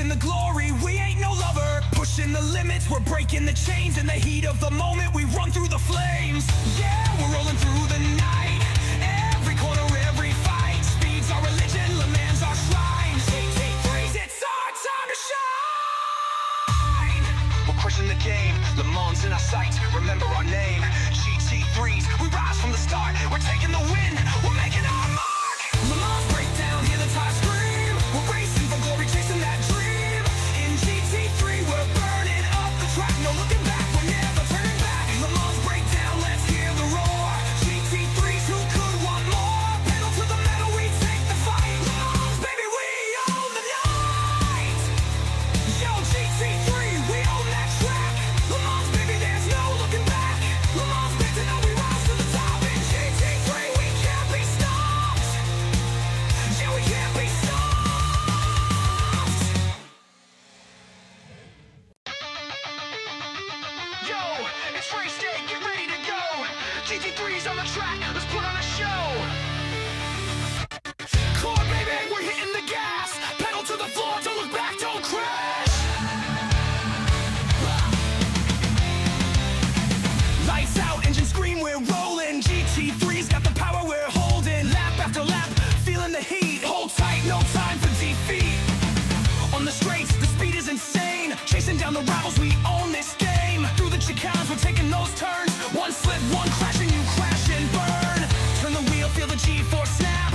chasing the glory, we ain't no lover. Pushing the limits, we're breaking the chains. In the heat of the moment, we run through the flames. Yeah, we're rolling through the night. Every corner, every fight. Speed's our religion, Le Mans our shrine. GT3s, it's our time to shine. We're crushing the game, Le Mans in our sights. Remember our name, GT3s. We rise from the start, we're taking the win. We're making our mark. Le Mans breakdown, hear the tires scream. We're racing for glory, chasing that dream. In GT3, we're burning up the track. No looking back, we're never turning back. Le Mans breakdown, let's hear the roar. GT3s, who could want more? Pedal to the metal, we take the fight. Le Mans, baby, we own the night. Yo, GT3, we own that track. Le Mans, baby, there's no looking back. Le Mans, breakdown, we rise to the top. In GT3, we can't be stopped. Yeah, we can't be stopped. Yo, it's race day, get ready to go. GT3's on the track, let's put on a show. Core, baby, we're hitting the gas. Pedal to the floor, don't look back, don't crash. Lights out, engine scream, we're rolling. GT3's got the power, we're holding. Lap after lap, feeling the heat. Hold tight, no time for defeat. On the straights, the speed is insane. Chasing down the rivals, we own this game. Through the chicanes, we're taking those turns. One slip, one crash, and you crash and burn. Turn the wheel, feel the G-force snap.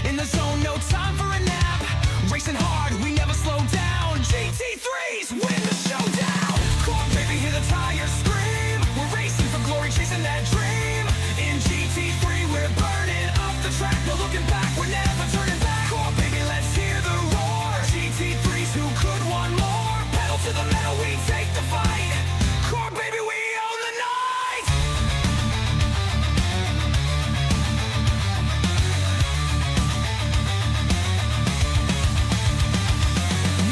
In the zone, no time for a nap. Racing hard, we never slow down. GT3s win the showdown. Core, baby, hear the tires scream. We're racing for glory, chasing that dream. In GT3, we're burning up the track. No looking back, we're never turning back. Core, baby, let's hear the roar. GT3s, who could want more? Pedal to the metal, we take the fight. Core, baby, we own the night.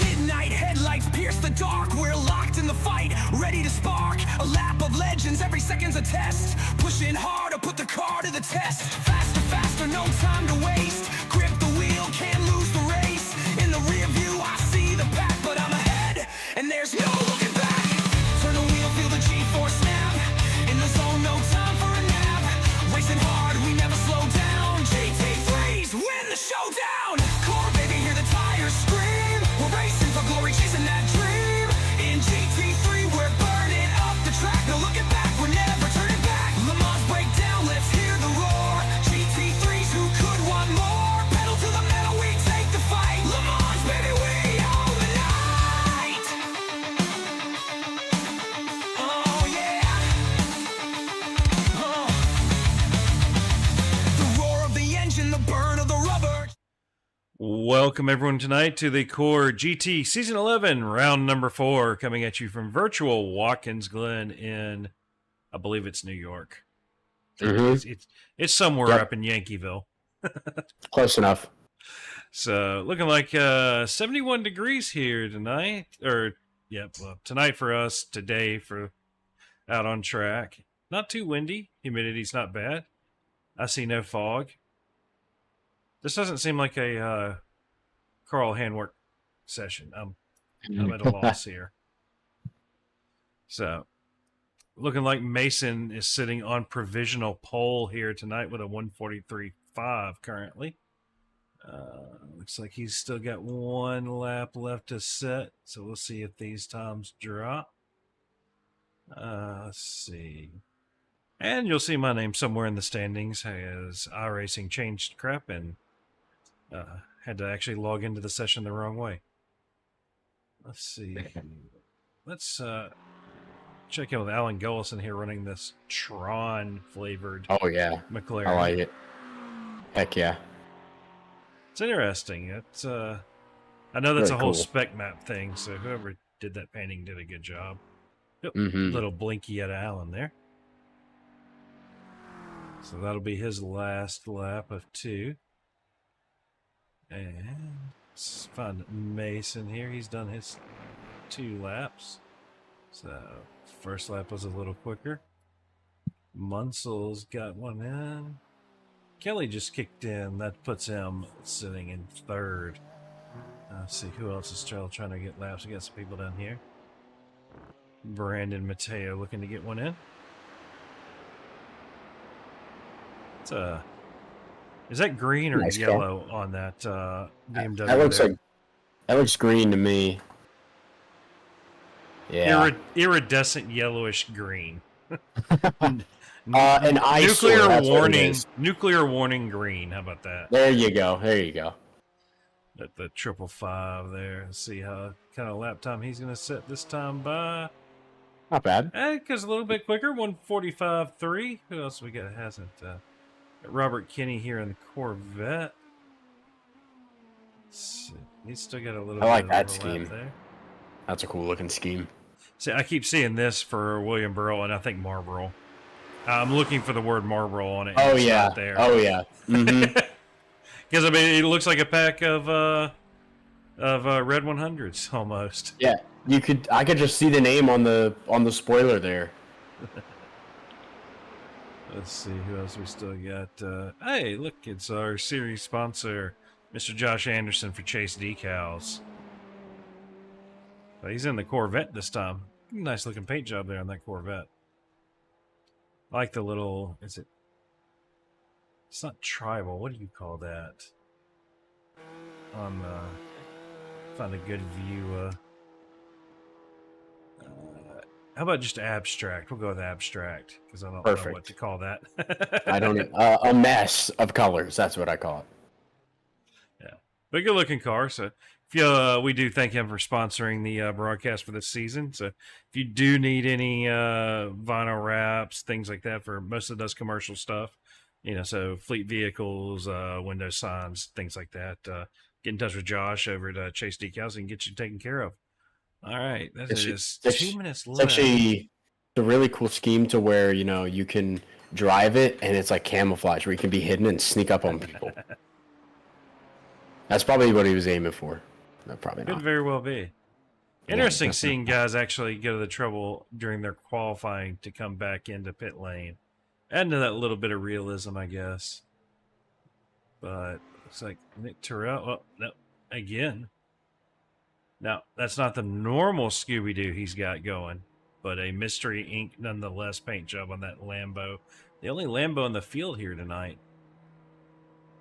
Midnight headlights pierce the dark. We're locked in the fight, ready to spark. A lap of legends, every second's a test. Pushing hard to put the car to the test. Faster, faster, no time to waste. Grip the wheel, can't lose the race. In the rear view, I see the pack, but I'm ahead, and there's no looking back. Turn the wheel, feel the G-force snap. In the zone, no time for a nap. Racing hard, we never slow down. GT3s win the showdown. Core, baby, hear the tires scream. We're racing for glory, chasing that dream. In GT3, we're burning up the track. No looking back, we're never turning back. Le Mans breakdown, let's hear the roar. GT3s, who could want more? Pedal to the metal, we take the fight. Le Mans, baby, we own the night. Oh yeah. The roar of the engine, the burn of the rubber. Welcome everyone tonight to the Core GT Season 11, round number 4, coming at you from virtual Watkins, Glen in, I believe it's New York. It's somewhere Yep. up in Yankeeville. Close enough. So looking like 71 degrees here tonight, or well, tonight for us, today for out on track. Not too windy, humidity's not bad. I see no fog. This doesn't seem like a Carl handwork session. I'm at a loss here. So, looking like Mason is sitting on provisional pole here tonight with a 143.5 currently. Looks like he's still got one lap left to set. So we'll see if these times drop. Let's see. And you'll see my name somewhere in the standings as iRacing changed crap and had to actually log into the session the wrong way. Let's see. Let's check in with Alan Gullison here running this Tron flavored Oh yeah, McLaren. I like it. Heck yeah. It's interesting. It's I know that's Very a whole cool. spec map thing, so whoever did that painting did a good job. Yep, Mhm. little blinky at Alan there. So that'll be his last lap of 2. And let's find Mason here. He's done his 2 laps. So first lap was a little quicker. Munsel's got one in. Kelly just kicked in. That puts him sitting in 3rd. Let's see who else is still trying to get laps. We got some people down here. Brandon Mateo looking to get one in. It's is that green or Nice yellow on that BMW? That looks green to me. Yeah. Iridescent yellowish green. An eyesore, nuclear that's what it warning. is. Nuclear warning green. How about that? There you go. There you go. At the 555 there. Let's see how kind of lap time he's going to set this time by. Not bad. Because a little bit quicker. 145.3. Who else we got? Hasn't Robert Kinney here in the Corvette. Let's see. He's still got a little. I like bit that of scheme. there. That's a cool looking scheme. See, I keep seeing this for William Burrow, and I think Marlboro. I'm looking for the word Marlboro on it. Oh it's yeah. not there. Oh yeah. Mm-hmm. Because I mean, it looks like a pack of red 100s almost. Yeah. I could just see the name on the spoiler there. Let's see who else we still got. Hey, look, it's our series sponsor, Mr. Josh Anderson for Chase Decals. But he's in the Corvette this time. Nice looking paint job there on that Corvette. I like the little. It's not tribal. What do you call that? Find a good view. How about just abstract? We'll go with abstract because I don't know what to call that. I don't. A mess of colors. That's what I call it. Yeah, but good looking car. So if you, we do thank him for sponsoring the broadcast for this season. So if you do need any vinyl wraps, things like that, for most of those commercial stuff, so fleet vehicles, window signs, things like that, get in touch with Josh over at Chase Decals and get you taken care of. All right, that's just 2 minutes left. It's actually a really cool scheme to where you can drive it and it's like camouflage where you can be hidden and sneak up on people. That's probably what he was aiming for. No, probably not. Could very well be. Interesting seeing guys actually go to the trouble during their qualifying to come back into pit lane. Adding to that little bit of realism, I guess. But looks like Nick Terrell. Well, no, again. Now, that's not the normal Scooby-Doo he's got going, but a Mystery Inc. nonetheless paint job on that Lambo. The only Lambo in the field here tonight.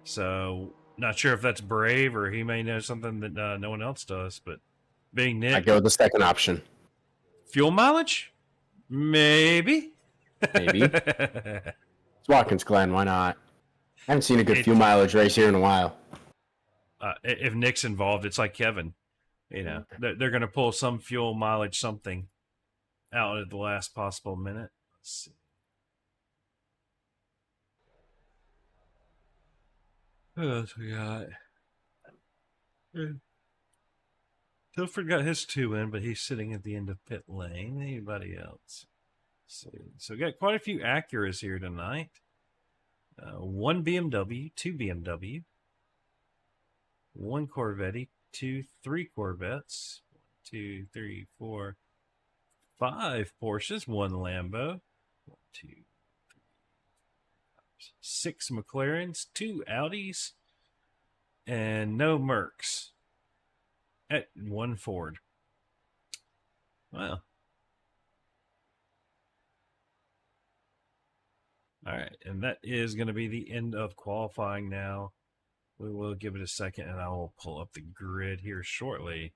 So, not sure if that's brave or he may know something that no one else does, but being Nick. I go with the second option. Fuel mileage? Maybe. Maybe. It's Watkins, Glen. Why not? I haven't seen a good fuel mileage race here in a while. If Nick's involved, it's like Kevin. They're going to pull some fuel mileage something out at the last possible minute. Let's see. Who else we got? Tilford got his 2 in, but he's sitting at the end of pit lane. Anybody else? Let's see. So we got quite a few Acuras here tonight. 1 BMW, 2 BMW, 1 Corvette, 3 Corvettes, 1, 2, 3, 4, 5 Porsches, 1 Lambo, 1, 2, 3, 6 McLarens, 2 Audis, and no Mercs. At 1 Ford. Wow. All right, and that is going to be the end of qualifying now. We will give it a second, and I will pull up the grid here shortly.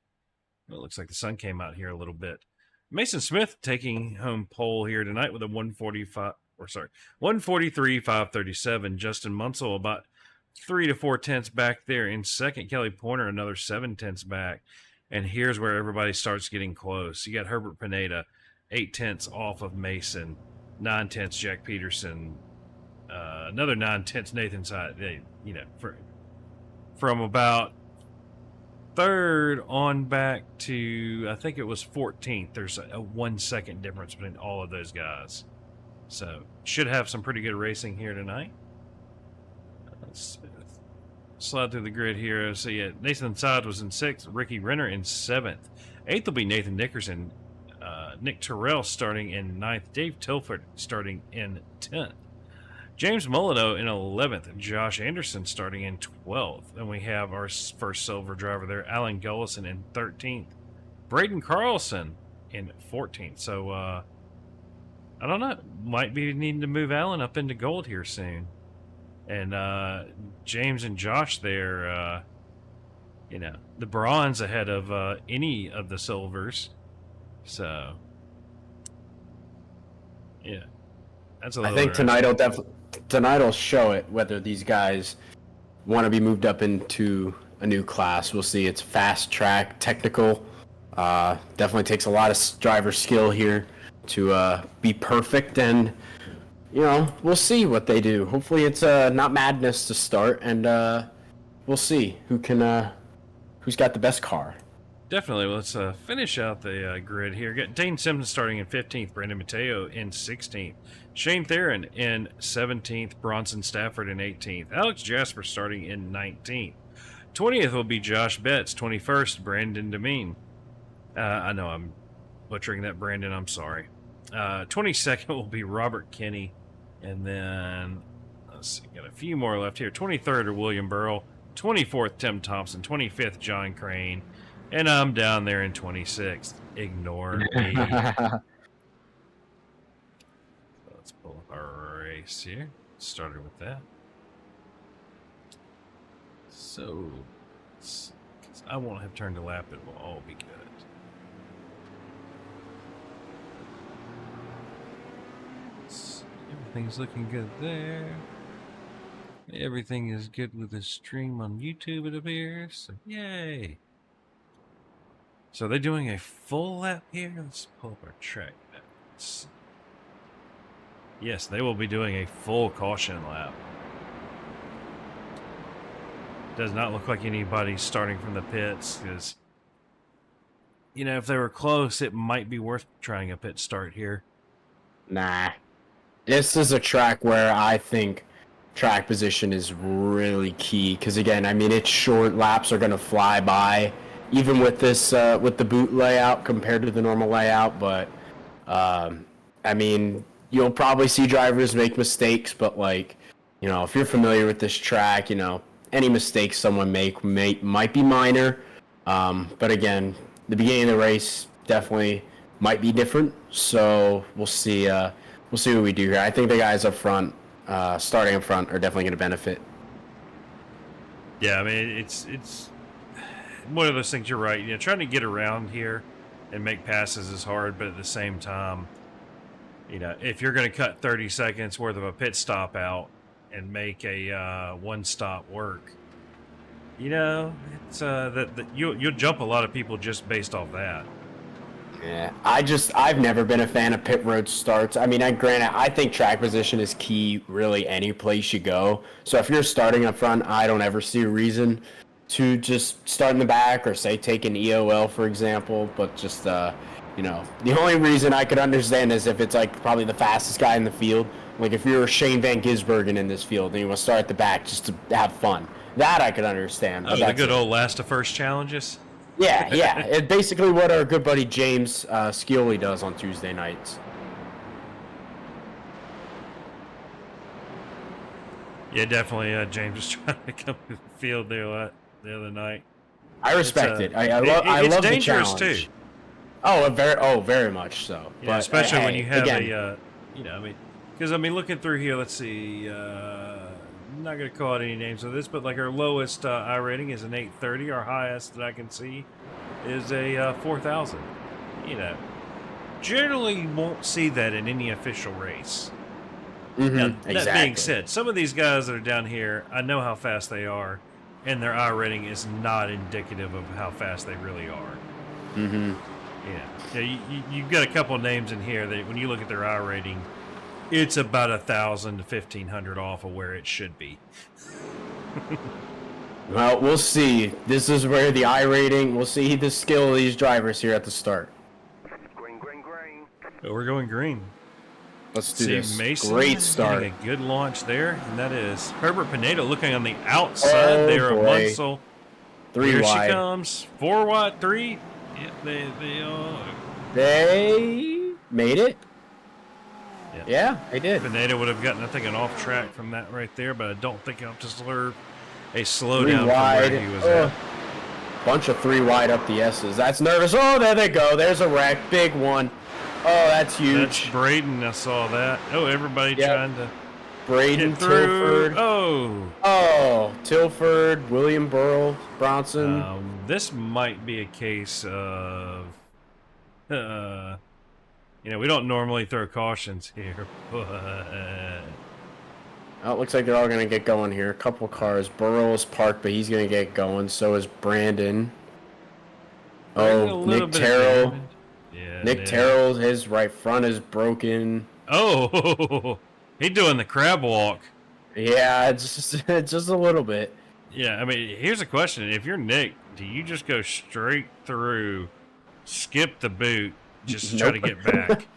Well, it looks like the sun came out here a little bit. Mason Smith taking home pole here tonight with a 143.537. Justin Munsell about 3 to 4 tenths back there in second. Kelly Pointer another 7 tenths back. And here's where everybody starts getting close. You got Herbert Pineda 8 tenths off of Mason, 9 tenths Jack Peterson, another 9 tenths Nathan Side. From about third on back to, I think it was 14th. There's a 1 second difference between all of those guys. So should have some pretty good racing here tonight. Let's slide through the grid here. So yeah, Nathan Side was in 6th, Ricky Renner in 7th. 8th will be Nathan Nickerson. Nick Terrell starting in 9th. Dave Tilford starting in 10th. James Molyneux in 11th. Josh Anderson starting in 12th. And we have our first silver driver there, Alan Gullison in 13th. Braden Carlson in 14th. So, I don't know. Might be needing to move Alan up into gold here soon. And James and Josh there, you know, the bronze ahead of any of the silvers. So, yeah. That's a I think tonight will show it whether these guys want to be moved up into a new class. We'll see. It's fast track, technical. Definitely takes a lot of driver skill here to be perfect, and you know, we'll see what they do. Hopefully, it's not madness to start, and we'll see who's got the best car. Definitely. Let's finish out the grid here. Get Dane Simpson starting in 15th, Brandon Mateo in 16th, Shane Theron in 17th, Bronson Stafford in 18th, Alex Jasper starting in 19th. 20th will be Josh Betts, 21st, Brandon Demine. I know I'm butchering that, Brandon. I'm sorry. 22nd will be Robert Kinney. And then, let's see, got a few more left here. 23rd are William Burrell. 24th, Tim Thompson. 25th, John Crane. And I'm down there in 26th. Ignore me. So let's pull up our race here. Started with that. So, I won't have turned a lap. It will all be good. Everything's looking good there. Everything is good with the stream on YouTube, it appears. So, yay! So they're doing a full lap here. Let's pull up our track maps. Yes, they will be doing a full caution lap. Does not look like anybody's starting from the pits, because, you know, if they were close, it might be worth trying a pit start here. Nah. This is a track where I think track position is really key, because again, I mean, it's short, laps are going to fly by, even with this with the boot layout compared to the normal layout. But I mean, you'll probably see drivers make mistakes, but like, you know, if you're familiar with this track, you know, any mistakes someone might be minor, but again, the beginning of the race definitely might be different, so we'll see what we do here. I think the guys up front, starting up front, are definitely going to benefit. Yeah, I mean, it's one of those things. You're right. You know, trying to get around here and make passes is hard, but at the same time, you know, if you're going to cut 30 seconds worth of a pit stop out and make a one stop work, you know, it's you'll jump a lot of people just based off that. Yeah, I've never been a fan of pit road starts. I mean, granted, I think track position is key really any place you go. So if you're starting up front, I don't ever see a reason to just start in the back, or say take an EOL, for example. But just, you know, the only reason I could understand is if it's like probably the fastest guy in the field. Like if you're Shane Van Gisbergen in this field and you want to start at the back just to have fun. That I could understand. Oh, the good old last to first challenges? Yeah, yeah. It's basically what our good buddy James Scioli does on Tuesday nights. Yeah, definitely. James was trying to come to the field there the other night. I respect it. I love the challenge. Too. Oh, very much so. Yeah, but, especially when you have you know, I mean, because I mean, looking through here, let's see. I'm not going to call out any names of this, but like our lowest I rating is an 830. Our highest that I can see is a 4,000. You know, generally you won't see that in any official race. Mm-hmm. Now, exactly. That being said, some of these guys that are down here, I know how fast they are, and their I rating is not indicative of how fast they really are. Mm-hmm. Yeah, you've got a couple of names in here that when you look at their I rating, it's about 1,000 to 1,500 off of where it should be. Well, we'll see. This is where the I rating. We'll see the skill of these drivers here at the start. Green. Oh, we're going green. Let's do this. Mason Great start. getting a good launch there, and that is Herbert Pinedo looking on the outside there of Munsell. 3 Here wide. she comes. 4 wide, 3. Yeah, they They made it. Yeah, they did. Pineda would have gotten, I think, an off track from that right there, but I don't think I'll deserve a 3 slowdown from wide. where he was at. Bunch of 3 wide up the S's. That's nervous. Oh, there they go. There's a wreck. Big one. Oh, that's huge. That's Braden. I saw that. Oh, everybody trying to Braden, get through. Tilford. Oh, Tilford, William Burrow, Bronson. this might be a case of, you know, we don't normally throw cautions here, but Oh, it looks like they're all going to get going here. A couple cars. Burrow is parked, but he's going to get going. So is Brandon. Oh, Nick Terrell. Yeah, Nick Terrell, his right front is broken. Oh, he's doing the crab walk. Yeah, it's just a little bit. Yeah, I mean, here's a question. If you're Nick, do you just go straight through, skip the boot, just to try to get back?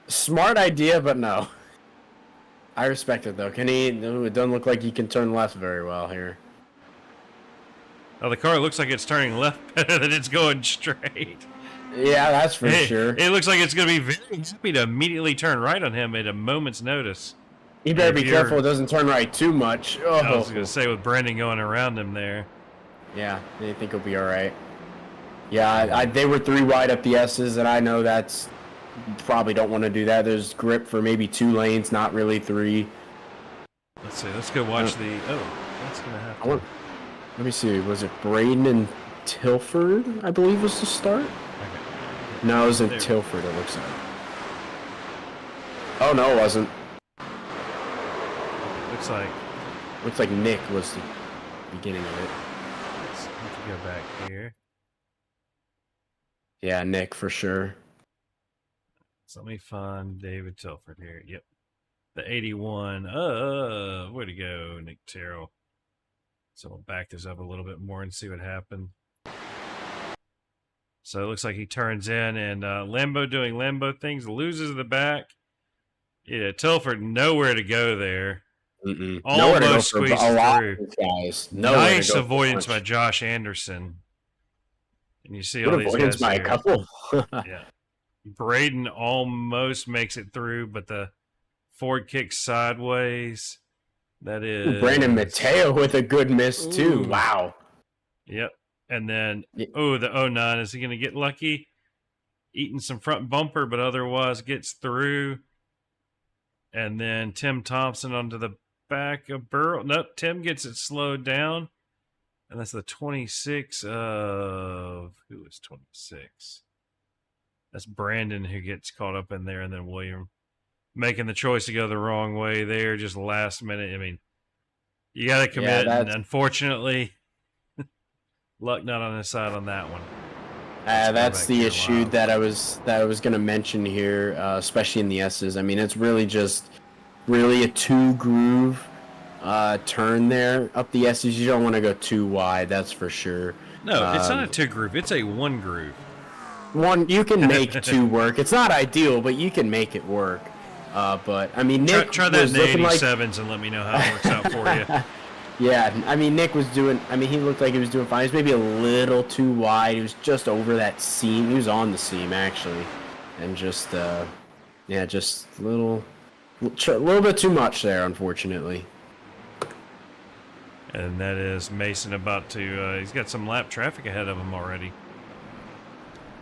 Smart idea, but no. I respect it, though. Can he? Ooh, it doesn't look like he can turn left very well here. Oh, the car looks like it's turning left better than it's going straight. Yeah, that's for sure. It looks like it's going to be very happy to immediately turn right on him at a moment's notice. You better be careful it doesn't turn right too much. Oh. I was going to say, with Brendan going around him there. Yeah, they think he'll be all right. Yeah, they were 3 wide up the S's, and I know that's... Probably don't want to do that. There's grip for maybe 2 lanes, not really 3. Let's see. Let's go watch the... Oh, that's going to happen. Let me see. Was it Braden and Tilford, I believe, was the start? Okay. No, it was in Tilford, it looks like. Oh, no, it wasn't. Looks like Nick was the beginning of it. Let's go back here. Yeah, Nick, for sure. So let me find David Tilford here. Yep. The 81. Way to go, Nick Terrell. So we'll back this up a little bit more and see what happened. So it looks like he turns in, and Lambo doing Lambo things, loses the back. Yeah, Tilford nowhere to go there. Almost squeezed through. Guys. Nice avoidance by Josh Anderson. And you see all these guys by here. a couple. Yeah. Braden almost makes it through, but the Ford kicks sideways. That is... Brandon Mateo with a good miss, too. Ooh. Wow. Yep. And then, the 09. Is he going to get lucky? Eating some front bumper, but otherwise gets through. And then Tim Thompson onto the back of Burrow. Nope, Tim gets it slowed down. And that's the 26 of... Who is 26? That's Brandon who gets caught up in there, and then William making the choice to go the wrong way there, just last minute. I mean, you got to commit, and unfortunately, luck not on his side on that one. That's the issue that I was going to mention here, especially in the S's. I mean, it's really just a 2-groove turn there up the S's. You don't want to go too wide, that's for sure. No, it's not a 2-groove. It's a 1-groove. One, you can make 2 work. It's not ideal, but you can make it work. But I mean, Nick try that in the 87s like... and let me know how it works out for you. Yeah, I mean, Nick was doing. I mean, he looked like he was doing fine. He was maybe a little too wide. He was just over that seam. He was on the seam actually, and just just a little bit too much there, unfortunately. And that is Mason about to. He's got some lap traffic ahead of him already.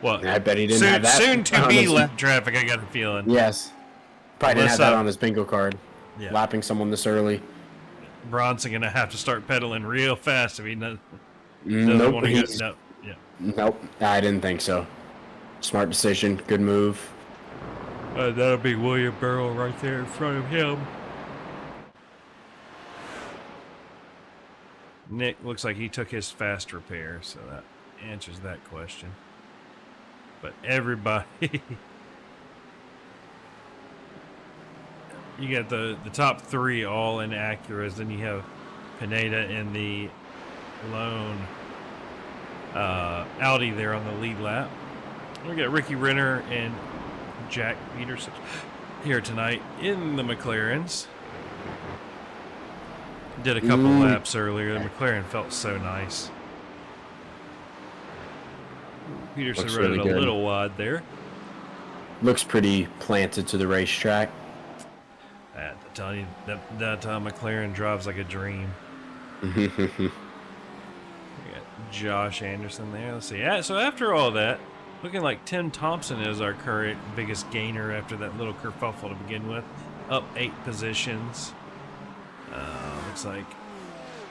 Well, I bet he didn't have that. Soon to be lap traffic, I got a feeling. Yes. Probably didn't have that on his bingo card. Yeah. Lapping someone this early. Bronson going to have to start pedaling real fast if he doesn't nope, want to get... No, yeah. Nope, I didn't think so. Smart decision. Good move. That'll be William Burrow right there in front of him. Nick looks like he took his fast repair, so that answers that question. But everybody... You got the top 3 all in Acuras. Then you have Pineda in the lone Audi there on the lead lap. We got Ricky Renner and Jack Peterson here tonight in the McLarens. Did a couple laps earlier. The McLaren felt so nice. Peterson rode it a little wide there. Looks pretty planted to the racetrack. I'm telling you, that McLaren drives like a dream. We got Josh Anderson there. Let's see. Yeah, so after all that, looking like Tim Thompson is our current biggest gainer after that little kerfuffle to begin with. Up 8 positions. Looks like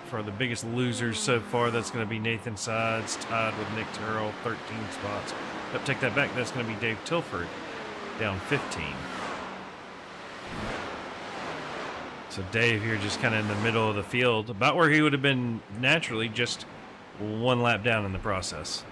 for the biggest losers so far, that's going to be Nathan Sides, tied with Nick Turrell, 13 spots. But take that back, that's going to be Dave Tilford, down 15. So Dave here just kind of in the middle of the field, about where he would have been naturally, just 1 lap down in the process.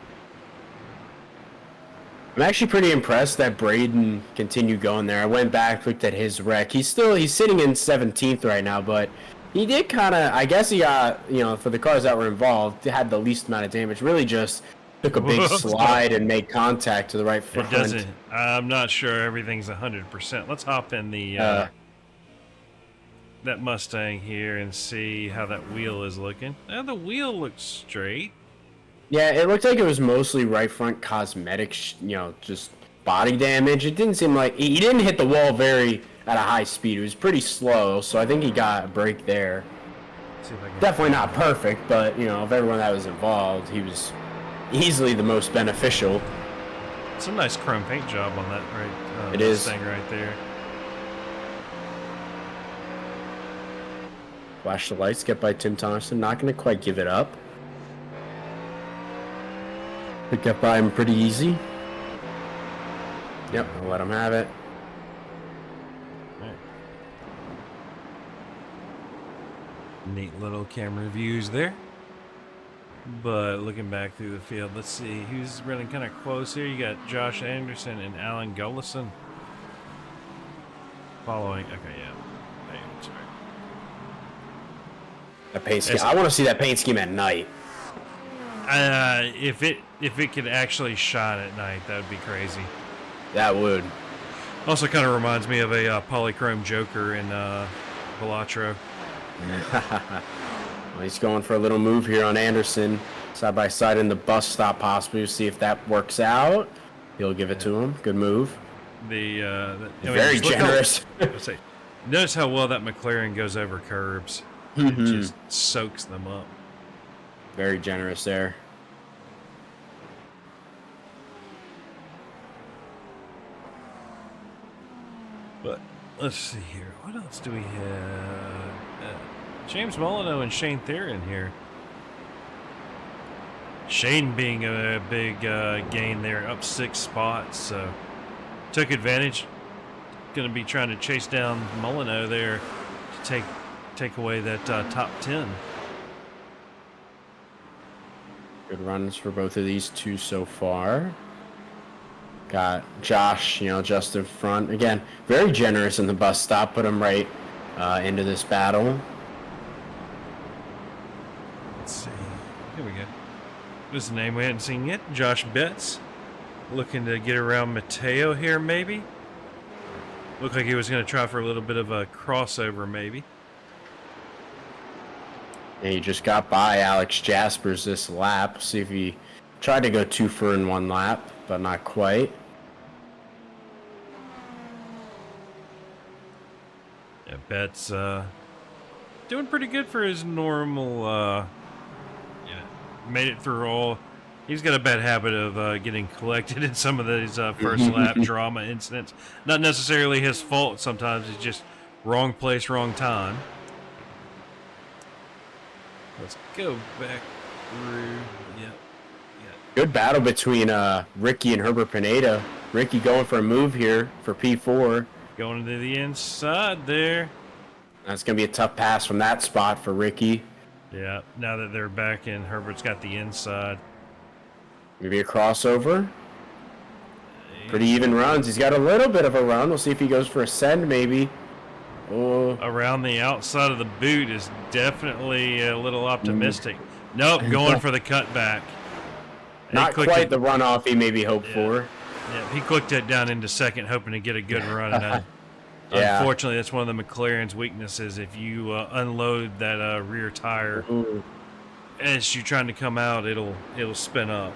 I'm actually pretty impressed that Braden continued going there. I went back, looked at his wreck. He's sitting in 17th right now, but he did kind of, I guess he got, you know, for the cars that were involved, had the least amount of damage. Really just took a big slide and made contact to the right front. It doesn't, I'm not sure everything's 100%. Let's hop in the that Mustang here and see how that wheel is looking. The wheel looks straight. Yeah, it looked like it was mostly right front cosmetic, you know, just body damage. It didn't seem like he didn't hit the wall at a high speed. It was pretty slow, so I think he got a break there. Definitely not perfect, but you know, of everyone that was involved, he was easily the most beneficial. Some nice chrome paint job on that it is Mustang right there. Flash the lights, get by Tim Thompson. Not going to quite give it up. Pick up by him pretty easy. Yep, I'll let him have it. Right. Neat little camera views there. But looking back through the field, let's see who's running kind of close here. You got Josh Anderson and Alan Gullison following. Okay, yeah. That's right. The paint scheme. I want to see that paint scheme at night. If it could actually shine at night, that would be crazy. That would. Also, kind of reminds me of a polychrome Joker in Velatro. Well, he's going for a little move here on Anderson, side by side in the bus stop, possibly. See if that works out. He'll give it to him. Good move. Very generous. Notice how well that McLaren goes over curbs. It just soaks them up. Very generous there. But let's see here. What else do we have? James Molyneux and Shane Theron here. Shane being a big gain there, up 6 spots. So took advantage. Going to be trying to chase down Molyneux there to take away that top 10. Good runs for both of these two so far. Got Josh, you know, just in front. Again, very generous in the bus stop. Put him right into this battle. Let's see. Here we go. This is a name we hadn't seen yet. Josh Betts. Looking to get around Mateo here, maybe. Looked like he was going to try for a little bit of a crossover, maybe. And he just got by Alex Jaspers this lap. See if he tried to go 2 for in 1 lap, but not quite. Yeah, Betts doing pretty good for his normal. Made it through all. He's got a bad habit of getting collected in some of these first lap drama incidents. Not necessarily his fault. Sometimes it's just wrong place, wrong time. Let's go back through. Yep. Good battle between Ricky and Herbert Pineda. Ricky going for a move here for P4. Going to the inside there. That's going to be a tough pass from that spot for Ricky. Yeah, now that they're back in, Herbert's got the inside. Maybe a crossover. Pretty even runs. He's got a little bit of a run. We'll see if he goes for a send maybe. Oh. Around the outside of the boot is definitely a little optimistic. Nope, going for the cutback. Not quite the runoff he maybe hoped for. Yeah, he clicked it down into second, hoping to get a good run. And yeah. Unfortunately, that's one of the McLaren's weaknesses. If you unload that rear tire as you're trying to come out, it'll spin up.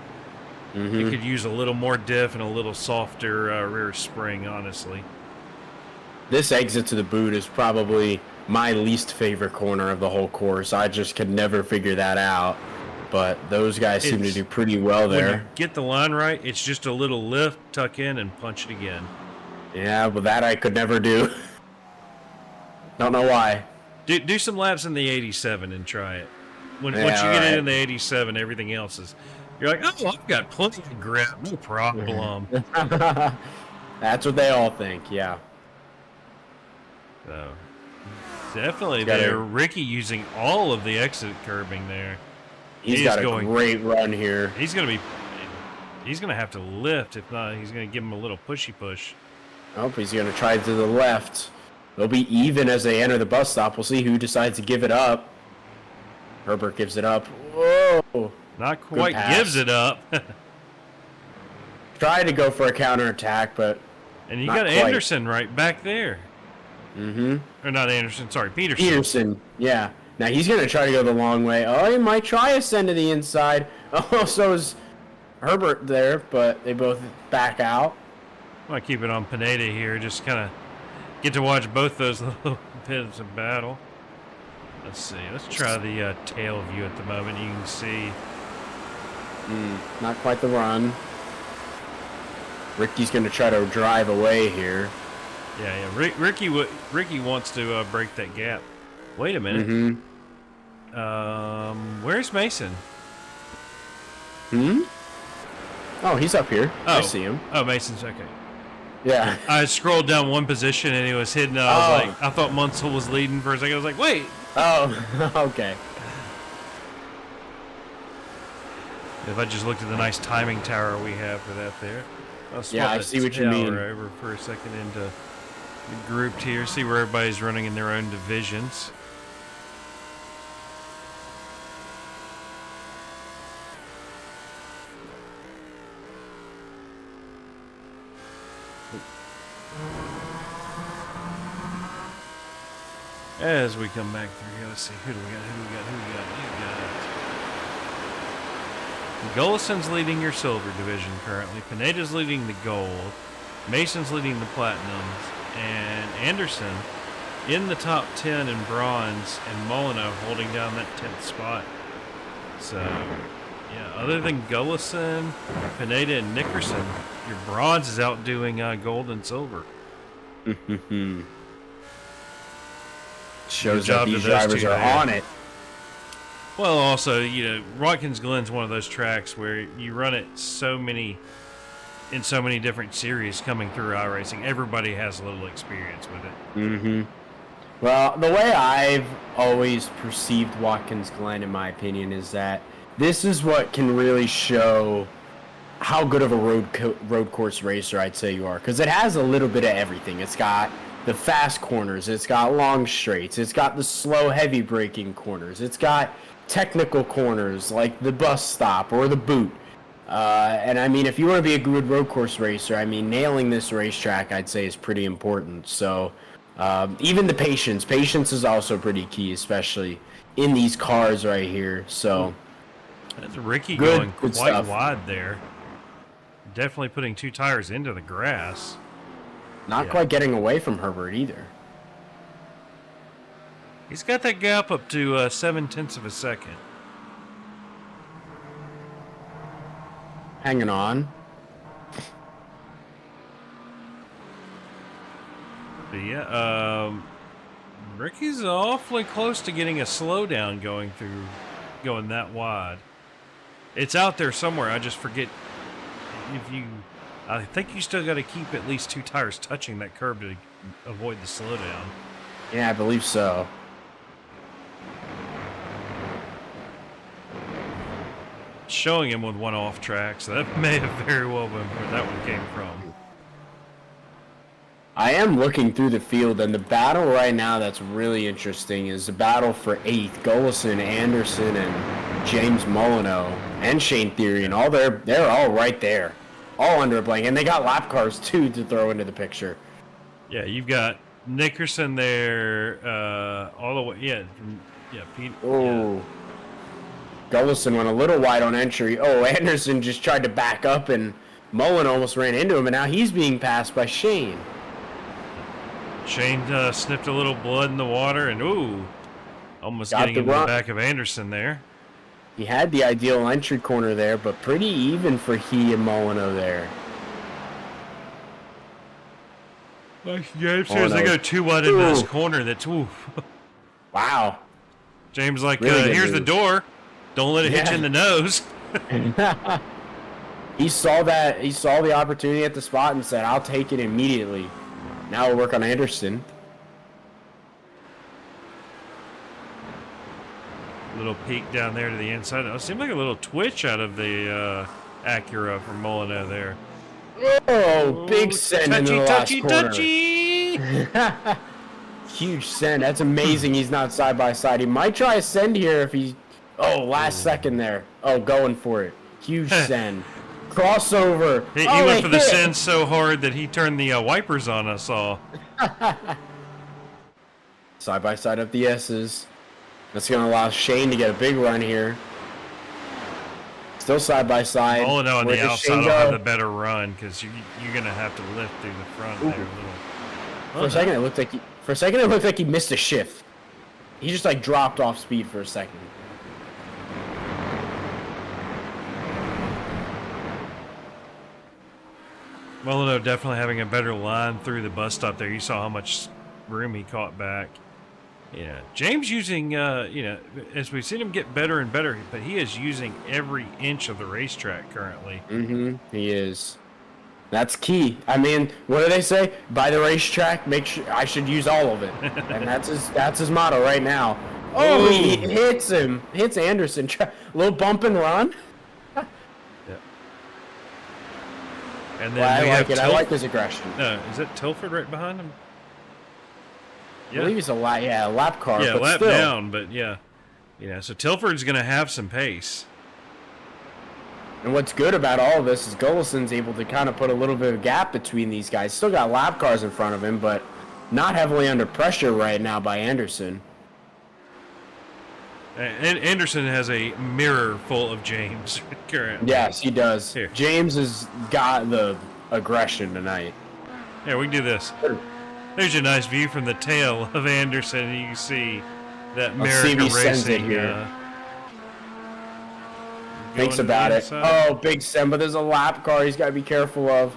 Mm-hmm. You could use a little more diff and a little softer rear spring, honestly. This exit to the boot is probably my least favorite corner of the whole course. I just could never figure that out. But those guys seem to do pretty well there. When you get the line right, it's just a little lift, tuck in, and punch it again. Yeah, but that I could never do. Don't know why. Do some laps in the 87 and try it. Once you right. get it in the 87, everything else is... You're like, oh, I've got plenty of grip, no problem. That's what they all think, yeah. So, definitely there. Ricky using all of the exit curbing there. He's got a great run here. He's gonna have to lift. If not, he's gonna give him a little pushy push. Oh, he's gonna try to the left. They'll be even as they enter the bus stop. We'll see who decides to give it up. Herbert gives it up. Whoa! Not quite gives it up. Tried to go for a counterattack, but and you got Anderson right back there. Mm-hmm. Or not Anderson, sorry, Peterson. Peterson, yeah. Now he's going to try to go the long way. Oh, he might try a send to the inside. Oh, so is Herbert there, but they both back out. I might keep it on Pineda here, just kind of get to watch both those little bits of battle. Let's see. Let's try the tail view at the moment. You can see. Not quite the run. Ricky's going to try to drive away here. Yeah. Ricky wants to break that gap. Wait a minute. Where's Mason? Oh, he's up here. Oh. I see him. Oh, Mason's okay. Yeah. I scrolled down one position and he was hidden. I was like, I thought Munsell was leading for a second. I was like, wait. Oh, okay. If I just looked at the nice timing tower we have for that there. Yeah, I see what you mean. Over for a second into grouped here. See where everybody's running in their own divisions. As we come back through here, let's see, who do we got? Gullison's leading your silver division currently. Pineda's leading the gold. Mason's leading the platinums. And Anderson in the top 10 in bronze, and Molyneux holding down that 10th spot. So, yeah, other than Gullison, Pineda, and Nickerson, your bronze is outdoing gold and silver. Shows that these drivers are on it. Well, also, Watkins Glen's one of those tracks where you run it in so many different series coming through iRacing. Everybody has a little experience with it. Well, the way I've always perceived Watkins Glen, in my opinion, is that this is what can really show how good of a road course racer I'd say you are, because it has a little bit of everything. It's got the fast corners, it's got long straights, it's got the slow heavy braking corners, it's got technical corners like the bus stop or the boot. And I mean, if you want to be a good road course racer, I mean, nailing this racetrack, I'd say, is pretty important. So even the patience is also pretty key, especially in these cars right here. So that's Ricky going quite wide there. Definitely putting two tires into the grass. Not quite getting away from Herbert either. He's got that gap up to 0.7 of a second. Hanging on. But yeah, Ricky's awfully close to getting a slowdown going that wide. It's out there somewhere. I just forget I think you still got to keep at least two tires touching that curb to avoid the slowdown. Yeah, I believe so. Showing him with one off track, so that may have very well been where that one came from. I am looking through the field, and the battle right now that's really interesting is the battle for 8th. Gullison, Anderson, and James Molyneux, and Shane Theory, and all they're all right there. All under a blanket, and they got lap cars too to throw into the picture. Yeah, you've got Nickerson there, all the way. Yeah, Pete. Oh, yeah. Gullison went a little wide on entry. Oh, Anderson just tried to back up, and Mullen almost ran into him, and now he's being passed by Shane. Shane sniffed a little blood in the water, and ooh, almost Got getting the into the run. back of Anderson there. He had the ideal entry corner there, but pretty even for he and Molyneux there. Like James says, they go too wide into this corner. That's oof. Wow. James like, Really here's the move. door. Don't let it hit you in the nose. He saw that. He saw the opportunity at the spot and said, "I'll take it immediately." Now we'll work on Anderson. Little peek down there to the inside. It seemed like a little twitch out of the Acura from Molyneux there. Oh, big send into the last corner. Touchy. Huge send. That's amazing. He's not side by side. He might try a send here if he. Oh, last second there. Oh, going for it. Huge send. Crossover. He went for the send so hard that he turned the wipers on us all. Side by side up the S's. That's going to allow Shane to get a big run here. Still side by side. Oh no, on Where the does outside Shane will go? have the better run because you're gonna have to lift through the front there a little. For a second, it looked like he missed a shift. He just like dropped off speed for a second. Molyneux definitely having a better line through the bus stop there. You saw how much room he caught back. Yeah, James using, as we've seen him get better and better, but he is using every inch of the racetrack currently. Mm-hmm. He is. That's key. I mean, what do they say? By the racetrack, make sure I should use all of it, and that's his motto right now. Oh, he hits him, hits Anderson. Little bump and run. Yeah. And then Well, we I have like it. I like his aggression. No, is it Tilford right behind him? I believe he's a lap car. Yeah, but lap still. down, but yeah. So Tilford's going to have some pace. And what's good about all of this is Gullison's able to kind of put a little bit of gap between these guys. Still got lap cars in front of him, but not heavily under pressure right now by Anderson. And Anderson has a mirror full of James currently. Yes, he does. Here. James has got the aggression tonight. Yeah, we can do this. There's a nice view from the tail of Anderson. You can see that America Racing here. Thinks about it. Oh, big send, but there's a lap car he's got to be careful of.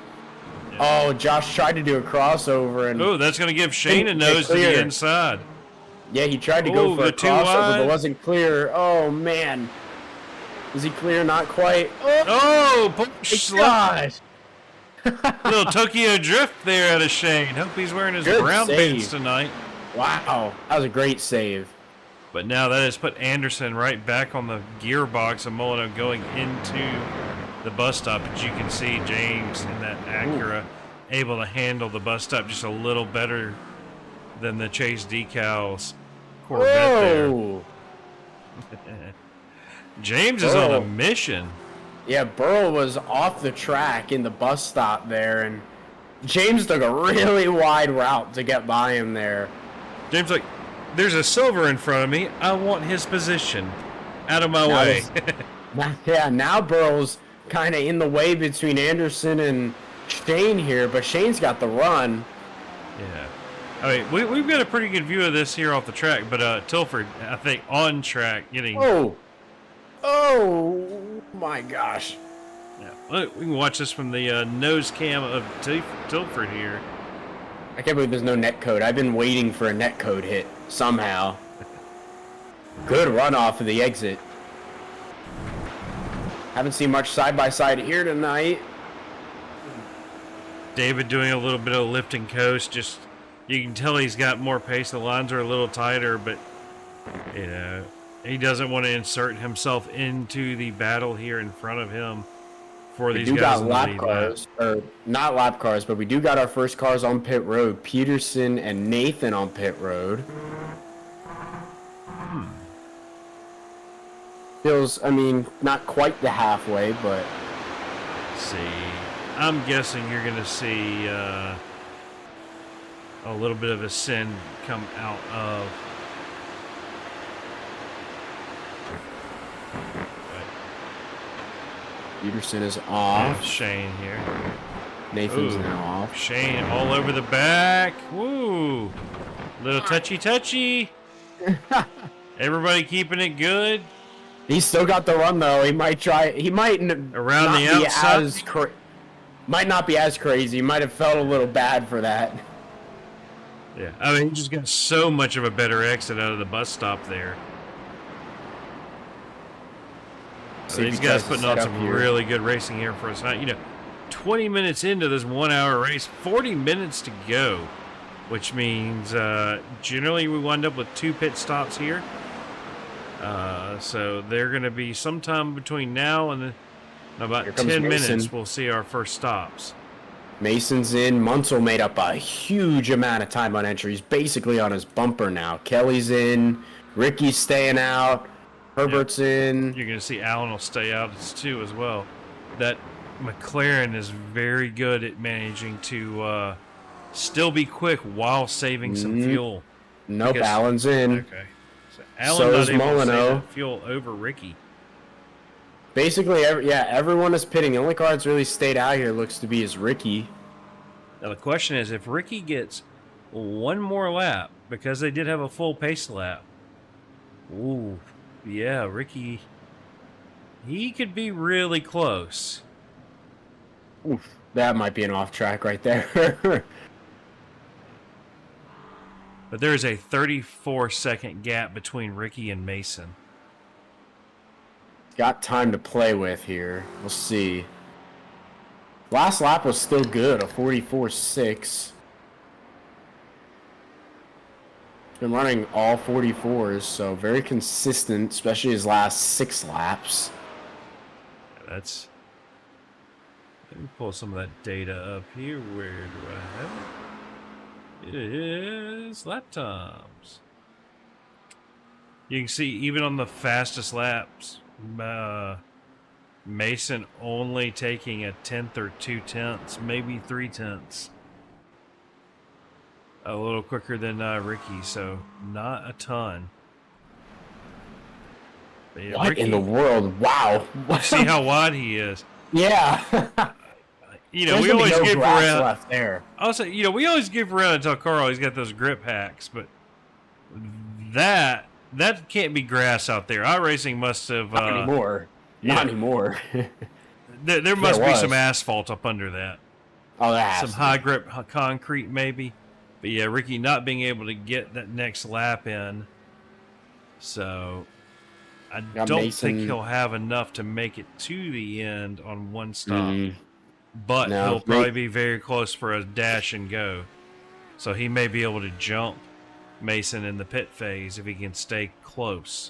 Yeah. Oh, Josh tried to do a crossover. And that's going to give Shane a nose to the inside. Yeah, he tried to go for a crossover, but wasn't clear. Oh, man. Is he clear? Not quite. Oh, push. Gosh. Little Tokyo drift there out of Shane. Hope he's wearing his brown pants tonight. Wow, that was a great save. But now that has put Anderson right back on the gearbox of Molyneux going into the bus stop. As you can see, James in that Acura able to handle the bus stop just a little better than the Chase Decals Corvette there. James is on a mission. Yeah, Burrow was off the track in the bus stop there, and James took a really wide route to get by him there. James like, there's a silver in front of me. I want his position. Out of my way. Now Burrow's kind of in the way between Anderson and Shane here, but Shane's got the run. Yeah. I mean, we've got a pretty good view of this here off the track, but Tilford, I think, on track getting... Oh my gosh. Yeah. We can watch this from the nose cam of Tilford here. I can't believe there's no net code. I've been waiting for a net code hit somehow. Good run off of the exit. Haven't seen much side-by-side here tonight. David doing a little bit of lift and coast. Just, you can tell he's got more pace. The lines are a little tighter, but, he doesn't want to insert himself into the battle here in front of him for these guys. We do got lap cars, or not lap cars, but we do got our first cars on pit road. Peterson and Nathan on pit road. Feels, I mean, not quite the halfway, but... Let's see. I'm guessing you're going to see a little bit of a send come out of... Peterson is off. Shane here. Nathan's Ooh, now off. Shane all over the back. Woo! Little touchy. Everybody keeping it good. He's still got the run though. He might try. He might Around not the be outside. as might not be as crazy. He might have felt a little bad for that. Yeah, I mean, he just got so much of a better exit out of the bus stop there. So these guys putting on some really good racing here for us. You know, 20 minutes into this 1 hour race, 40 minutes to go, which means generally we wind up with 2 pit stops here. So they're going to be sometime between now and in about 10 minutes we'll see our first stops. Mason's in. Munsell made up a huge amount of time on entry. He's basically on his bumper now. Kelly's in. Ricky's staying out. Herbert's in. You're going to see Alan will stay out too as well. That McLaren is very good at managing to still be quick while saving some fuel. Nope, Alan's in. Okay. So Alan So not is able to save Molyneux. that fuel over Ricky. Basically, everyone is pitting. The only car that's really stayed out here looks to be is Ricky. Now the question is, if Ricky gets one more lap, because they did have a full pace lap. Ooh, yeah, Ricky, he could be really close. Oof, that might be an off track right there. But there is a 34-second gap between Ricky and Mason. Got time to play with here. We'll see. Last lap was still good, a 44.6. Been running all 44s, so very consistent, especially his last 6 laps. That's... Let me pull some of that data up here. Where do I have it? It is lap times. You can see even on the fastest laps, Mason only taking a 1/10 or 2/10, maybe 3/10. A little quicker than Ricky, so not a ton. But yeah, What Ricky, in the world? Wow. see how wide he is. Yeah. You know, There's we gonna be always no give grass around. left there. Also, you know, we always give around and tell Carl he's got those grip hacks, but that can't be grass out there. iRacing must have Not anymore. Not anymore. There must be some asphalt up under that. Oh, that Some high grip concrete, maybe. But yeah, Ricky not being able to get that next lap in, so I don't think he'll have enough to make it to the end on one stop. But he'll probably be very close for a dash and go. So he may be able to jump Mason in the pit phase if he can stay close.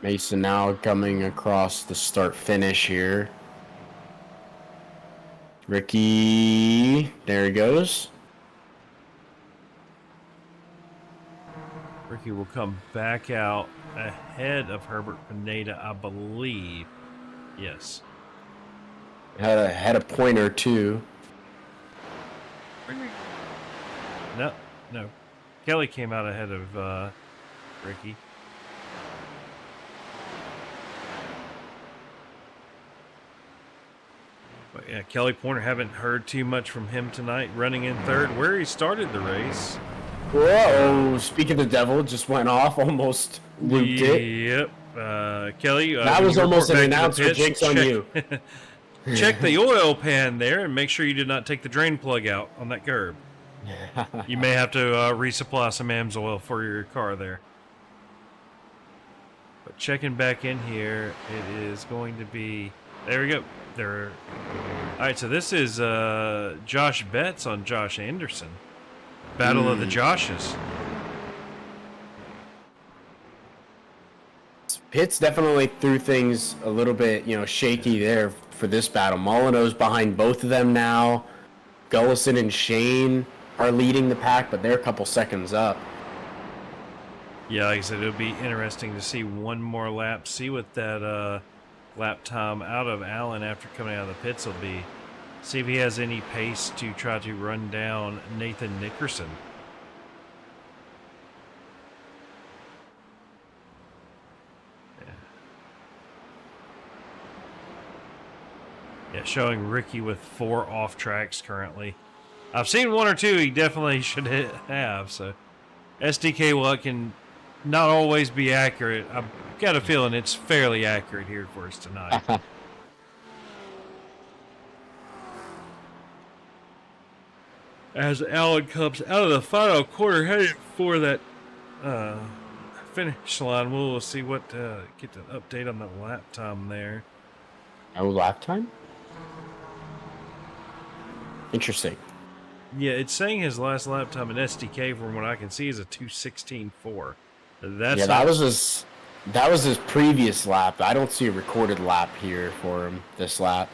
Mason now coming across the start finish here. Ricky, there he goes. Ricky will come back out ahead of Herbert Pineda, I believe. Yes. Had a point or two. No. Kelly came out ahead of Ricky. But yeah, Kelly Pointer, haven't heard too much from him tonight, running in third, where he started the race. Whoa, speak of the devil, just went off, almost looped it. Yep. Kelly, that was almost an announcer jinx on you. Check the oil pan there and make sure you did not take the drain plug out on that curb. You may have to resupply some AMSOIL for your car there. But checking back in here, it is going to be... There we go. There. All right, so this is Josh Betts on Josh Anderson. Battle of the Joshes. Pitts definitely threw things a little bit, shaky there for this battle. Molyneux's behind both of them now. Gullison and Shane are leading the pack, but they're a couple seconds up. Yeah, like I said, it'll be interesting to see one more lap, see what that lap time out of Allen after coming out of the pits will be. See if he has any pace to try to run down Nathan Nickerson. Yeah, showing Ricky with 4 off tracks currently. I've seen 1 or 2 he definitely should have, so SDK Luck can not always be accurate. I've got a feeling it's fairly accurate here for us tonight. As Allen comes out of the final corner headed for that finish line, we'll see what get an update on the lap time there. No lap time? Interesting. Yeah, it's saying his last lap time in SDK, from what I can see, is a 2:16.4. That's yeah, that was his previous lap. I don't see a recorded lap here for him this lap.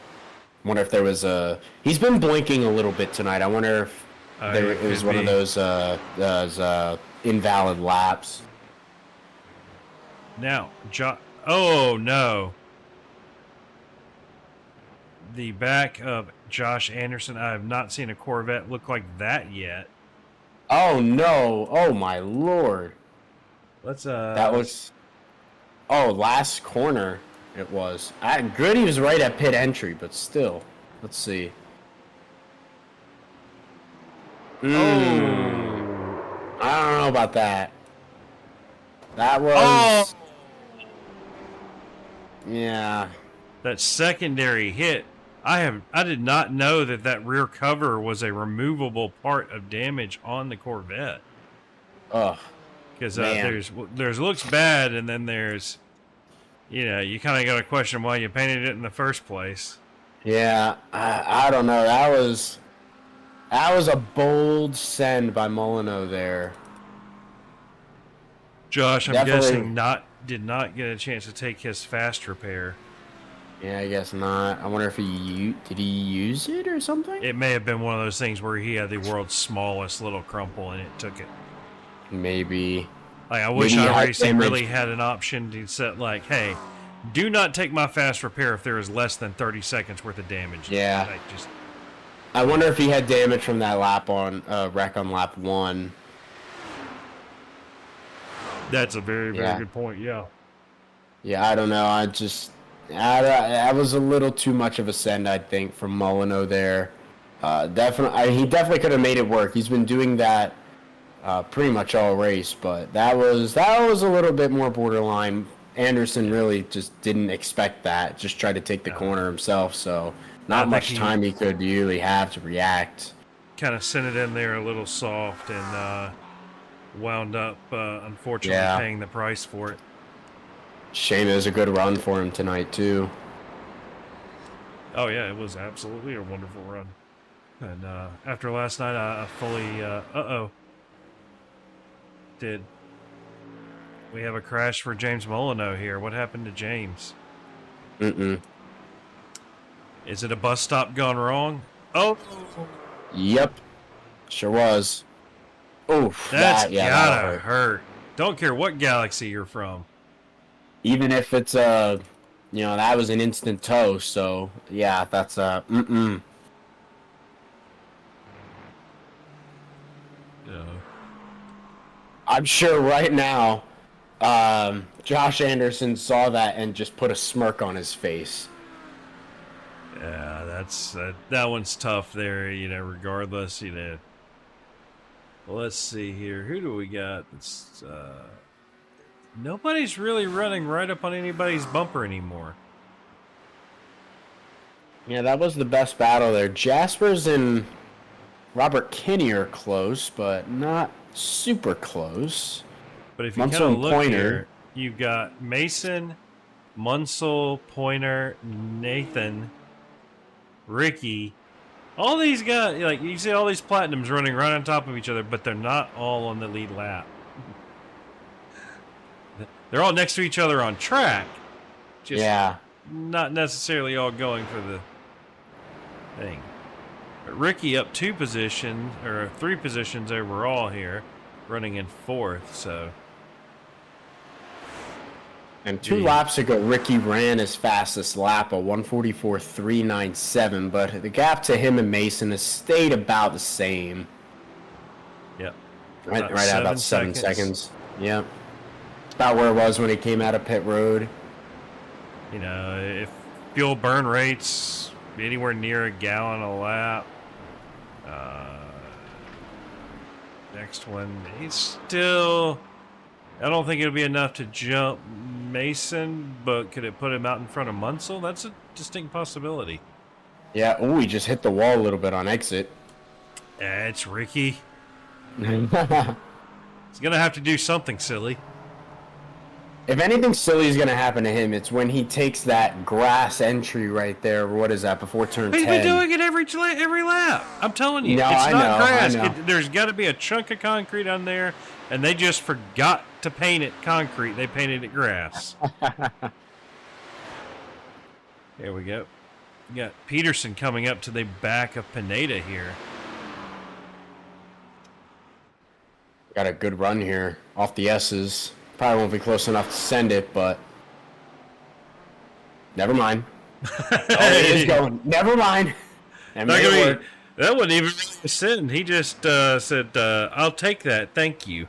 Wonder if there was a. He's been blinking a little bit tonight. I wonder if it was one of those invalid laps. Now, oh no. The back of Josh Anderson. I have not seen a Corvette look like that yet. Oh no! Oh my lord! Let's That was. Oh, last corner it was. Good, he was right at pit entry, but still. Let's see. Oh. I don't know about that. That was. Oh. Yeah. That secondary hit. I did not know that rear cover was a removable part of damage on the Corvette. Ugh. Because there's looks bad, and then there's, you kind of got to question why you painted it in the first place. Yeah, I don't know. That was a bold send by Molyneux there. Josh, I'm Definitely. guessing did not get a chance to take his fast repair. Yeah, I guess not. I wonder if did he use it or something? It may have been one of those things where he had the world's smallest little crumple and it took it. Maybe. Like, I wish iRacing really had an option to set, like, hey, do not take my fast repair if there is less than 30 seconds worth of damage. Yeah. Like, I wonder if he had damage from that wreck on lap 1. That's a very, very good point, yeah. Yeah, I don't know. That was a little too much of a send, I think, from Molyneux there. He definitely could have made it work. He's been doing that pretty much all race, but that was a little bit more borderline. Anderson really just didn't expect that. Just tried to take the corner himself, so not much time he could really have to react. Kind of sent it in there a little soft and wound up, unfortunately, paying the price for it. Shame it was a good run for him tonight, too. Oh, yeah, it was absolutely a wonderful run. And after last night, I fully... Did we have a crash for James Molyneux here? What happened to James? Is it a bus stop gone wrong? Oh! Yep. Sure was. Oof. That's gotta hurt. Don't care what galaxy you're from. Even if it's that was an instant tow, so yeah, that's Yeah. I'm sure right now, Josh Anderson saw that and just put a smirk on his face. Yeah, that one's tough there, regardless, Well, let's see here. Who do we got? Nobody's really running right up on anybody's bumper anymore. Yeah, that was the best battle there. Jaspers and Robert Kinney are close, but not super close. But if you kind of look here, you've got Mason, Munsell, Pointer, Nathan, Ricky. All these guys, like, you see all these platinums running right on top of each other, but they're not all on the lead lap. They're all next to each other on track. Just not necessarily all going for the thing. But Ricky up 2 positions, or 3 positions overall here, running in 4th, so. And 2 laps ago, Ricky ran his fastest lap, a 1:44.397, but the gap to him and Mason has stayed about the same. Yep. Right at about 7 seconds. Yep. About where it was when he came out of pit road. If fuel burn rates be anywhere near a gallon a lap. Next one, he's still... I don't think it'll be enough to jump Mason, but could it put him out in front of Munsell? That's a distinct possibility. Yeah, oh, he just hit the wall a little bit on exit. It's Ricky. He's going to have to do something silly. If anything silly is going to happen to him, it's when he takes that grass entry right there. What is that, before turn 10? He's been doing it every lap. I'm telling you, No, it's I not know, grass. I know. There's got to be a chunk of concrete on there, and they just forgot to paint it concrete. They painted it grass. There we go. We got Peterson coming up to the back of Pineda here. Got a good run here off the S's. Probably won't be close enough to send it, but never mind. Oh, it is going. Never mind. Not gonna be, that wasn't even a send. He just said, "I'll take that, thank you."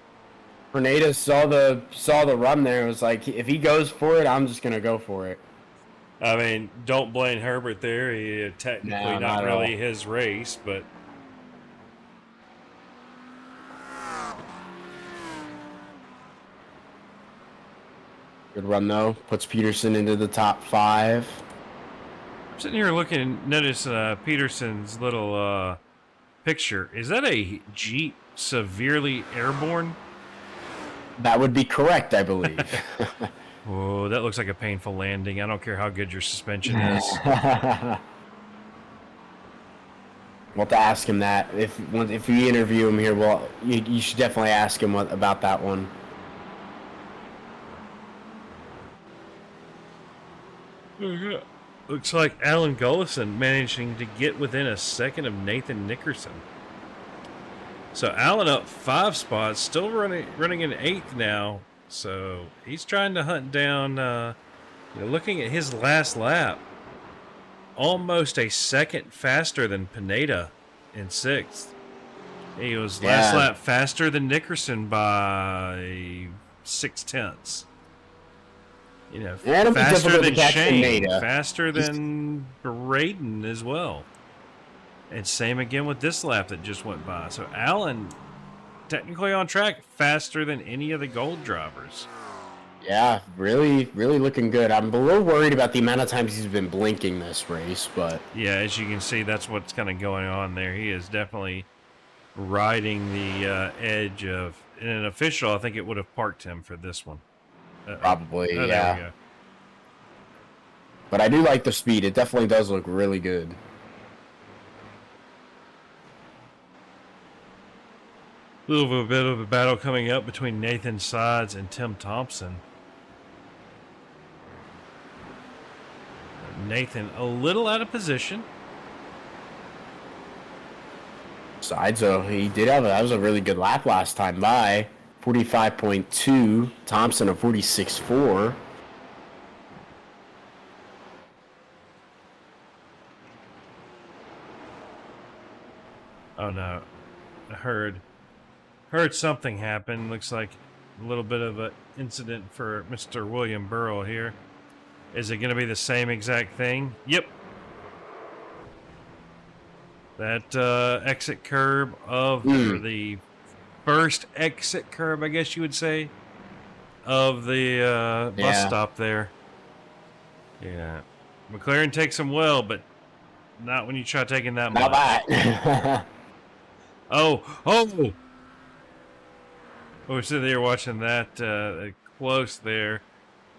Pineda saw the run there. It was like, if he goes for it, I'm just gonna go for it. I mean, don't blame Herbert there. He technically No, not not at really all. his race, but Good run though. Puts Peterson into the top 5. I'm sitting here looking. Notice Peterson's little picture. Is that a Jeep severely airborne? That would be correct, I believe. Oh, that looks like a painful landing. I don't care how good your suspension is. We'll have to ask him that. If we interview him here, well, you should definitely ask him about that one. Looks like Alan Gullison managing to get within a second of Nathan Nickerson. So Alan up 5 spots, still running in 8th now. So he's trying to hunt down, looking at his last lap, almost a second faster than Pineda in 6th. He was last lap faster than Nickerson by 0.6. Faster than Shane, faster than Braden as well. And same again with this lap that just went by. So Alan, technically on track, faster than any of the gold drivers. Yeah, really, really looking good. I'm a little worried about the amount of times he's been blinking this race, but... Yeah, as you can see, that's what's kind of going on there. He is definitely riding the edge of... In an official, I think it would have parked him for this one. Probably, There we yeah. go. But I do like the speed. It definitely does look really good. Little bit of a battle coming up between Nathan Sides and Tim Thompson. Nathan a little out of position. Sides, though, he did have that was a really good lap last time by. 45.2. Thompson a 46.4. Oh no, I heard something happen. Looks like a little bit of an incident for Mr. William Burrow here. Is it going to be the same exact thing? Yep. That exit curb of the first exit curb, I guess you would say, of the bus stop there. Yeah. McLaren takes them well, but not when you try taking that much. Not that. Oh! I was sitting there watching that close there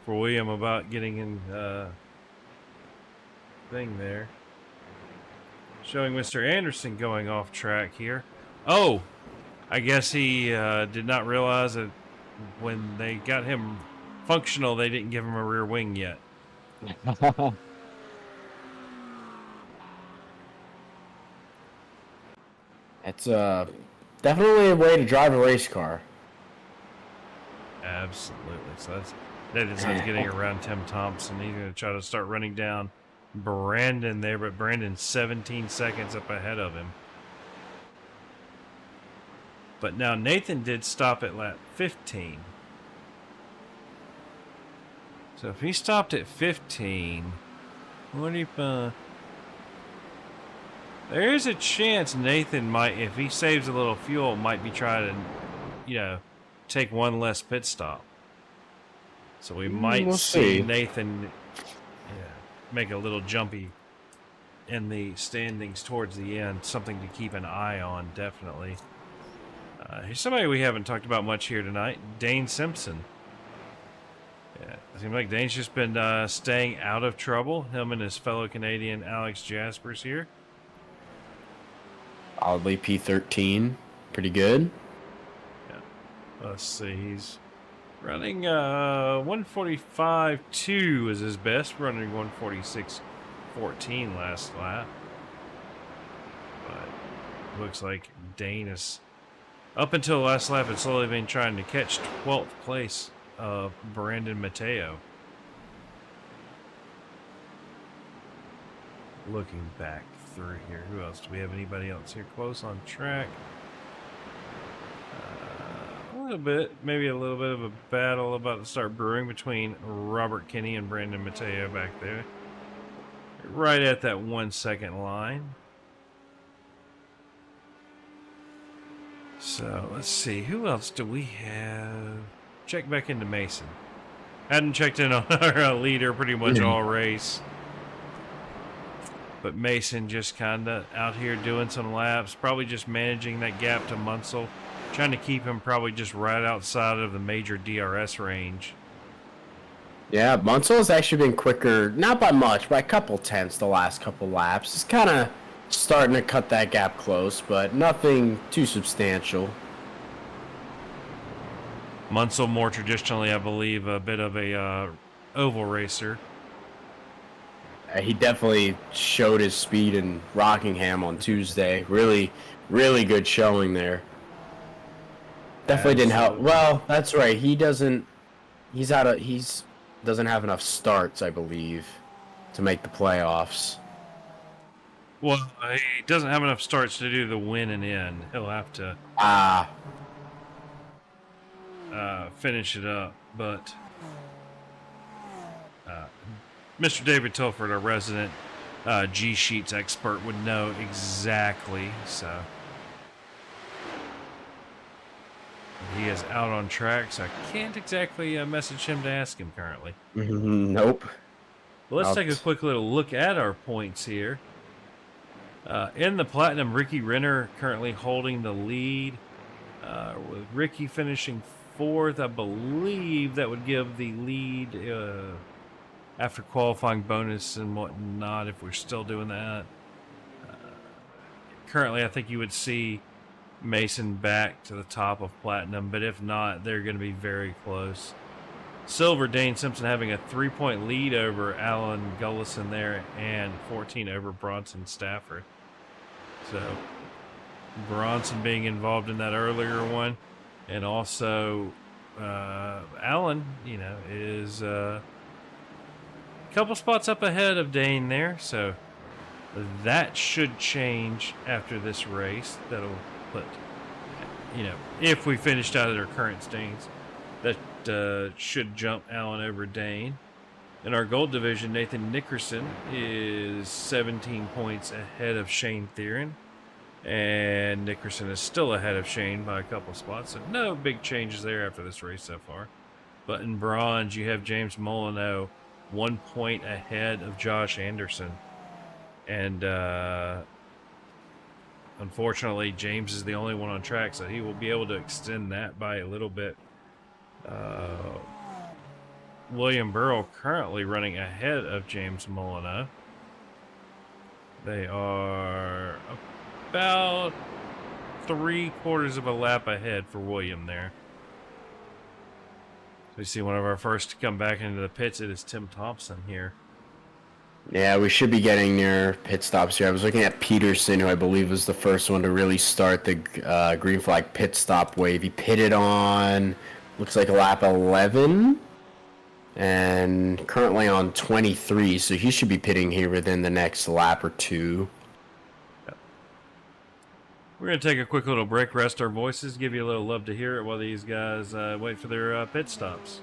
for William about getting in thing there. Showing Mr. Anderson going off track here. Oh! I guess he did not realize that when they got him functional, they didn't give him a rear wing yet. It's definitely a way to drive a race car. Absolutely. So that's getting around Tim Thompson. He's going to try to start running down Brandon there, but Brandon's 17 seconds up ahead of him. But now Nathan did stop at lap 15. So if he stopped at 15, what if There is a chance Nathan might, if he saves a little fuel, might be trying to, you know, take one less pit stop. So we might we'll see see. Nathan make a little jumpy in the standings towards the end. Something to keep an eye on, definitely. Here's somebody we haven't talked about much here tonight, Dane Simpson. Yeah, it seems like Dane's just been staying out of trouble. Him and his fellow Canadian Alex Jaspers here. Solidly P13. Pretty good. Yeah. Let's see, he's running 145.2 is his best, running 146.14 last lap. But looks like Dane is, up until the last lap, had slowly been trying to catch 12th place of Brandon Mateo. Looking back through here, who else? Do we have anybody else here close on track? A little bit, maybe a little bit of a battle about to start brewing between Robert Kinney and Brandon Mateo back there. Right at that 1 second line. So let's see, who else do we have? Check back into Mason. Hadn't checked in on our leader pretty much all race. But Mason just kind of out here doing some laps, probably just managing that gap to Munsell, trying to keep him probably just right outside of the major DRS range. Yeah, Munsell has actually been quicker, not by much, by a couple tenths the last couple laps. He's kind of starting to cut that gap close, but nothing too substantial. Munsell more traditionally, I believe, a bit of a oval racer. He definitely showed his speed in Rockingham on Tuesday. Really, really good showing there. Definitely didn't help. Well, that's right. He doesn't. He's out of. He's doesn't have enough starts, I believe, to make the playoffs. Well, he doesn't have enough starts to do the win and in. He'll have to finish it up, but Mr. David Tilford, our resident G Sheets expert, would know exactly. So he is out on track, so I can't exactly message him to ask him currently. Nope. Well, let's take a quick little look at our points here. In the Platinum, Ricky Renner currently holding the lead. With Ricky finishing 4th, I believe that would give the lead after qualifying bonus and whatnot, if we're still doing that. Currently, I think you would see Mason back to the top of Platinum, but if not, they're going to be very close. Silver, Dane Simpson having a 3-point lead over Alan Gullison there, and 14 over Bronson Stafford. So Bronson being involved in that earlier one, and also Alan, you know, is a couple spots up ahead of Dane there, so that should change after this race. That'll put, you know, if we finished out at our current standings, that should jump Alan over Dane. In our gold division, Nathan Nickerson is 17 points ahead of Shane Theron, and Nickerson is still ahead of Shane by a couple spots, so no big changes there after this race so far. But in bronze, you have James Molyneux 1 point ahead of Josh Anderson, and unfortunately James is the only one on track, so he will be able to extend that by a little bit. William Burrow currently running ahead of James Molyneux. They are about 3/4 of a lap ahead for William there. We see one of our first to come back into the pits. It is Tim Thompson here. Yeah, we should be getting near pit stops here. I was looking at Peterson, who I believe was the first one to really start the green flag pit stop wave. He pitted on, looks like lap 11, and currently on 23, so he should be pitting here within the next lap or two. We're going to take a quick little break, rest our voices, give you a little love to hear it while these guys wait for their pit stops.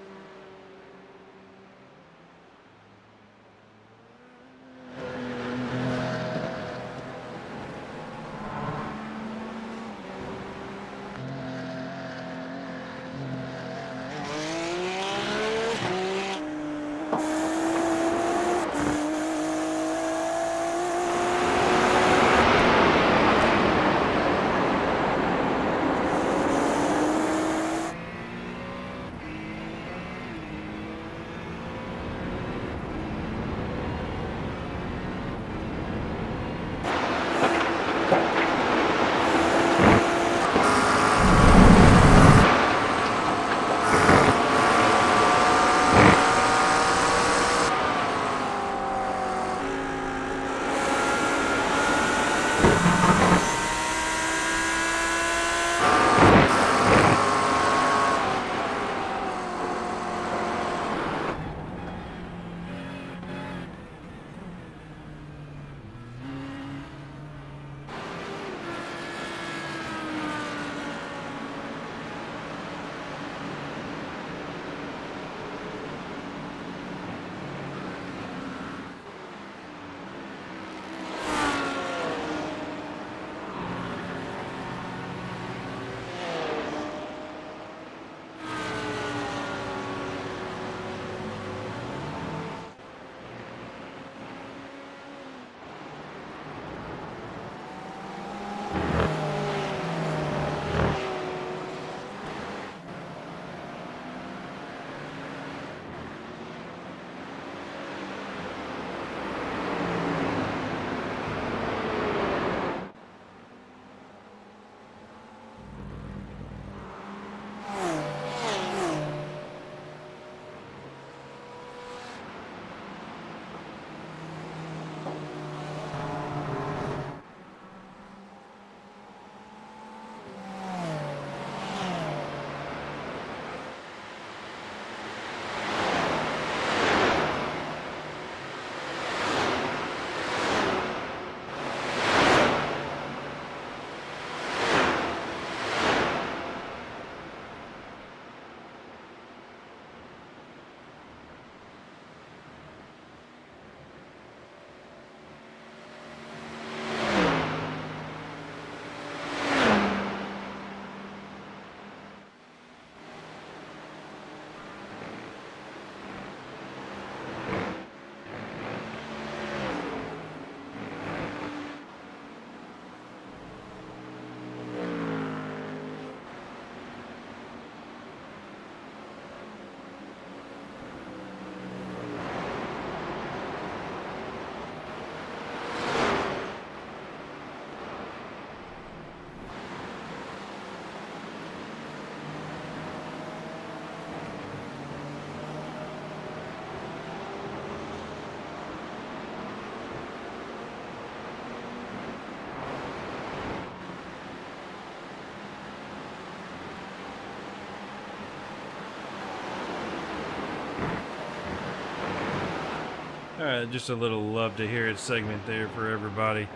All right, just a little love to hear it segment there for everybody.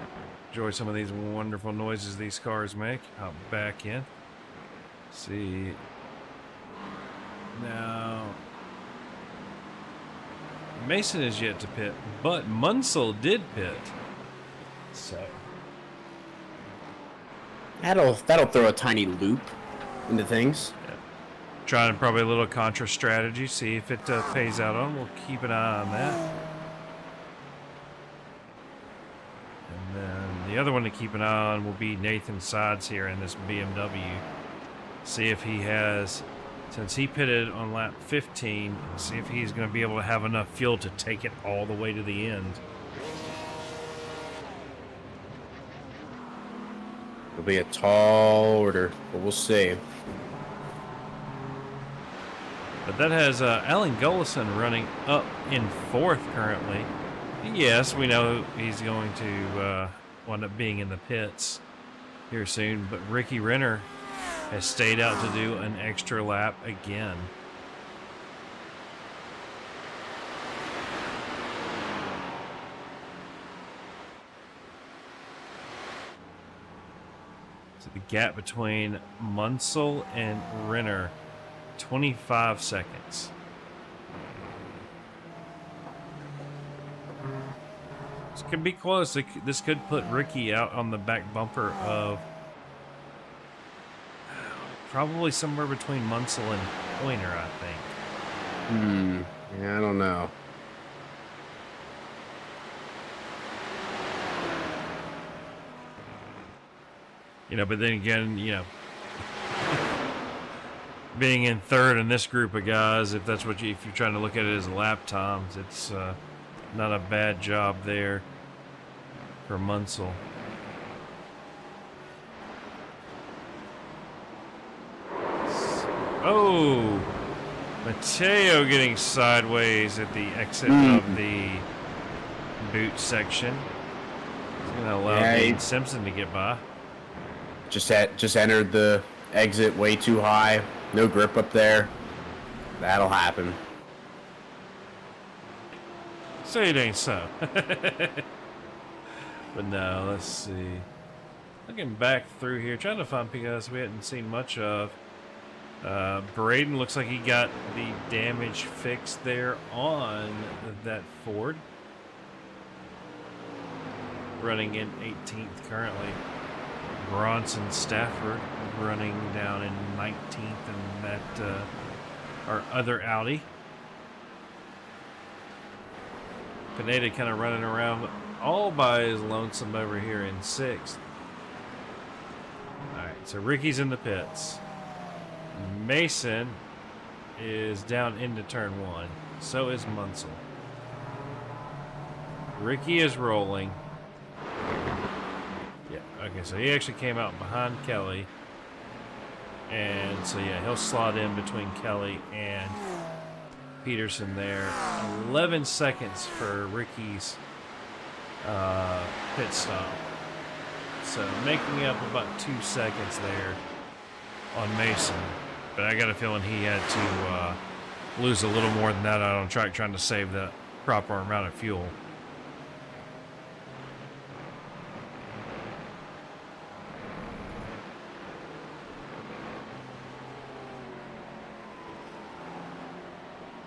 Enjoy some of these wonderful noises these cars make. Hop back in. See. Now, Mason is yet to pit, but Munsell did pit. So That'll throw a tiny loop into things. yeah. Trying probably a little contra strategy, see if it pays out on. We'll keep an eye on that. And then the other one to keep an eye on will be Nathan Sides here in this BMW. See if he has, since he pitted on lap 15, see if he's going to be able to have enough fuel to take it all the way to the end. It'll be a tall order, but we'll see. But that has Alan Gullison running up in 4th currently. Yes, we know he's going to wind up being in the pits here soon, but Ricky Renner has stayed out to do an extra lap again. So the gap between Munsell and Renner, 25 seconds. This could be close. This could put Ricky out on the back bumper of probably somewhere between Munsell and Pointer, I think. Yeah, I don't know. You know, but then again, you know, being in 3rd in this group of guys, if that's what if you're trying to look at it as lap times, it's not a bad job there for Munsell. Oh, Mateo getting sideways at the exit of the boot section. He's going to allow Dean Simpson to get by. Just entered the exit way too high. No grip up there. That'll happen. Say it ain't so. But no, let's see. Looking back through here, trying to find guys we hadn't seen much of. Braden looks like he got the damage fixed there on that Ford. Running in 18th currently. Bronson Stafford running down in 19th in that our other Audi. Pineda kind of running around all by his lonesome over here in 6th. All right, so Ricky's in the pits. Mason is down into turn 1. So is Munsell. Ricky is rolling. Yeah, okay, so he actually came out behind Kelly. And so, yeah, he'll slot in between Kelly and Peterson there. 11 seconds for Ricky's pit stop. So making up about 2 seconds there on Mason. But I got a feeling he had to lose a little more than that out on track trying to save the proper amount of fuel.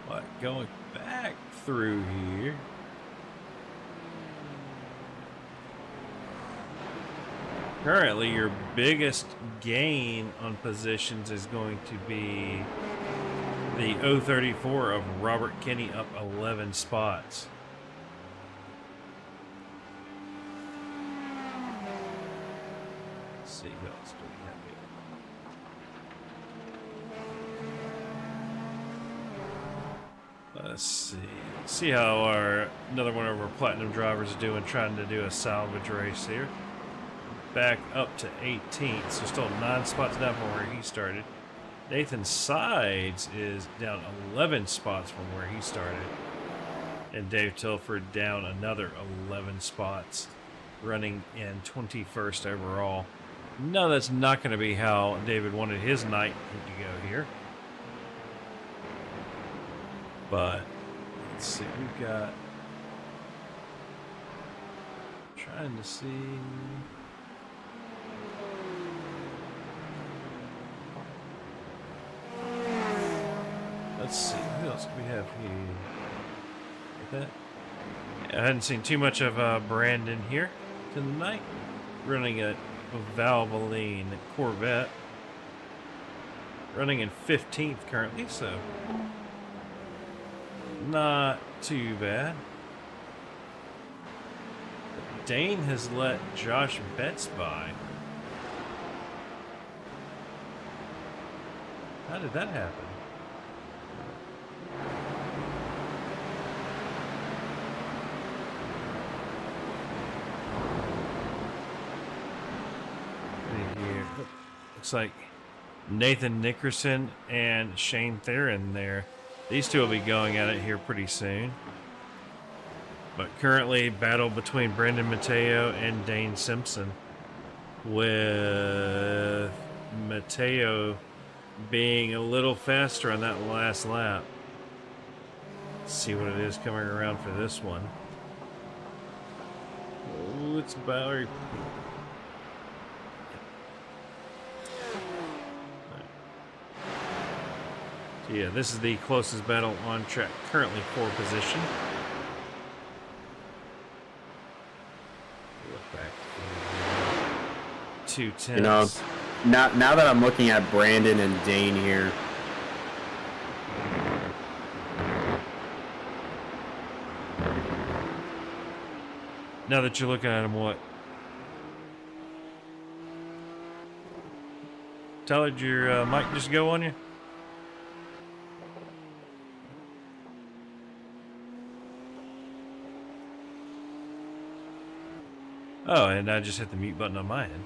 But going back through here, currently your biggest gain on positions is going to be the 034 of Robert Kinney up 11 spots. Let's see who else do we have here. Let's see. See how another one of our platinum drivers is doing, trying to do a salvage race here. Back up to 18th, so still 9 spots down from where he started. Nathan Sides is down 11 spots from where he started. And Dave Tilford down another 11 spots, running in 21st overall. No, that's not going to be how David wanted his night to go here. But let's see, we've got Trying to see. Let's see, who else do we have here? Like that? Yeah, I hadn't seen too much of Brandon here tonight. Running a Valvoline Corvette. Running in 15th currently, so not too bad. Dane has let Josh Betts by. How did that happen? Looks like Nathan Nickerson and Shane Theron there. These two will be going at it here pretty soon. But currently, battle between Brendan Mateo and Dane Simpson, with Mateo being a little faster on that last lap. Let's see what it is coming around for this one. Oh, it's Bowery. So yeah, this is the closest battle on track, currently for position. Look back. 2 You know, now that I'm looking at Brandon and Dane here, now that you're looking at him, what? Tyler, did your mic just go on you? Oh, and I just hit the mute button on my end.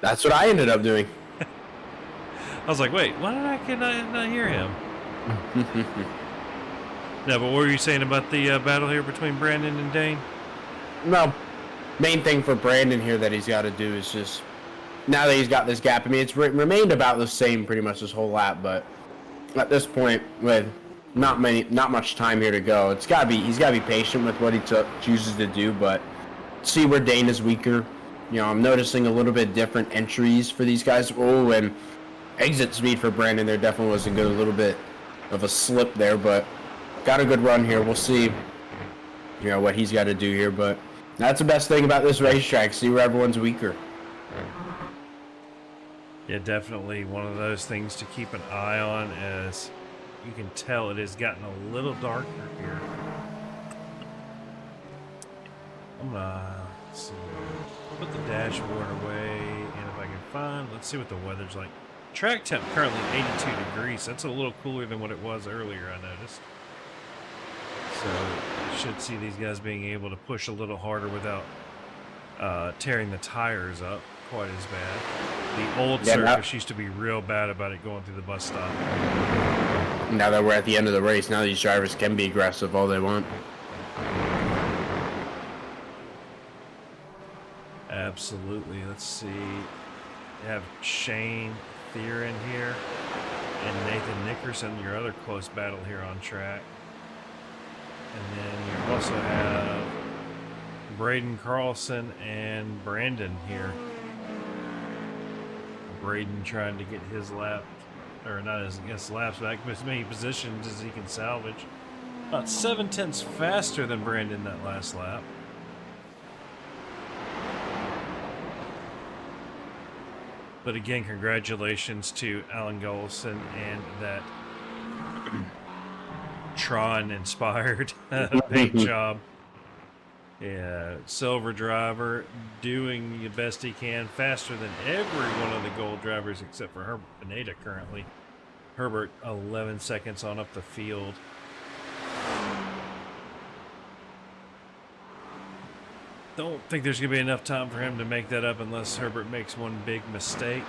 that's what I ended up doing. I was like, wait, why can I not hear him? No, but what were you saying about the battle here between Brandon and Dane? No, main thing for Brandon here that he's got to do is just, now that he's got this gap, I mean, it's remained about the same pretty much this whole lap, but at this point, with not much time here to go, he's got to be patient with what he chooses to do, but see where Dane is weaker. You know, I'm noticing a little bit different entries for these guys. Oh, and exit speed for Brandon there definitely wasn't good. A little bit of a slip there, but got a good run here. We'll see, you know, what he's got to do here, but that's the best thing about this racetrack. See where everyone's weaker. Yeah, definitely one of those things to keep an eye on, as you can tell it has gotten a little darker here. I'm gonna see, put the dashboard away, and if I can find, let's see what the weather's like. Track temp currently 82 degrees. That's a little cooler than what it was earlier, I noticed. So you should see these guys being able to push a little harder without tearing the tires up quite as bad. The old surface used to be real bad about it going through the bus stop. Now that we're at the end of the race, now these drivers can be aggressive all they want. Absolutely. Let's see. You have Shane Theron here and Nathan Nickerson, your other close battle here on track. And then you also have Braden Carlson and Brandon here. Braden trying to get his lap, or not his laps back, but as many positions as he can salvage. About 7/10 faster than Brandon that last lap. But again, congratulations to Alan Golson and that Tron-inspired paint job. Yeah, silver driver doing the best he can, faster than every one of the gold drivers except for Herbert Pineda currently. Herbert 11 seconds on up the field. Don't think there's going to be enough time for him to make that up unless Herbert makes one big mistake.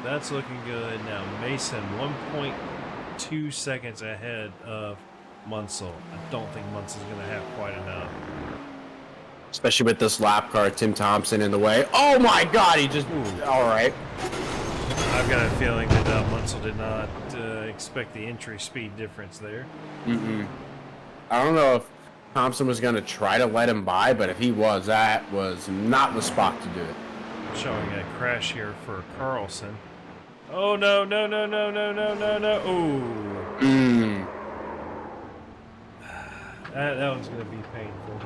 That's looking good. Now Mason 1.2 seconds ahead of Munsell. I don't think Munsell's going to have quite enough. Especially with this lap car, Tim Thompson in the way. Oh my God, he just... All right. I've got a feeling that Munsell did not expect the entry speed difference there. I don't know Thompson was going to try to let him by, but if he was, that was not the spot to do it. Showing a crash here for Carlson. Oh, no, no, no, no, no, no, no, no. Oh. That one's going to be painful.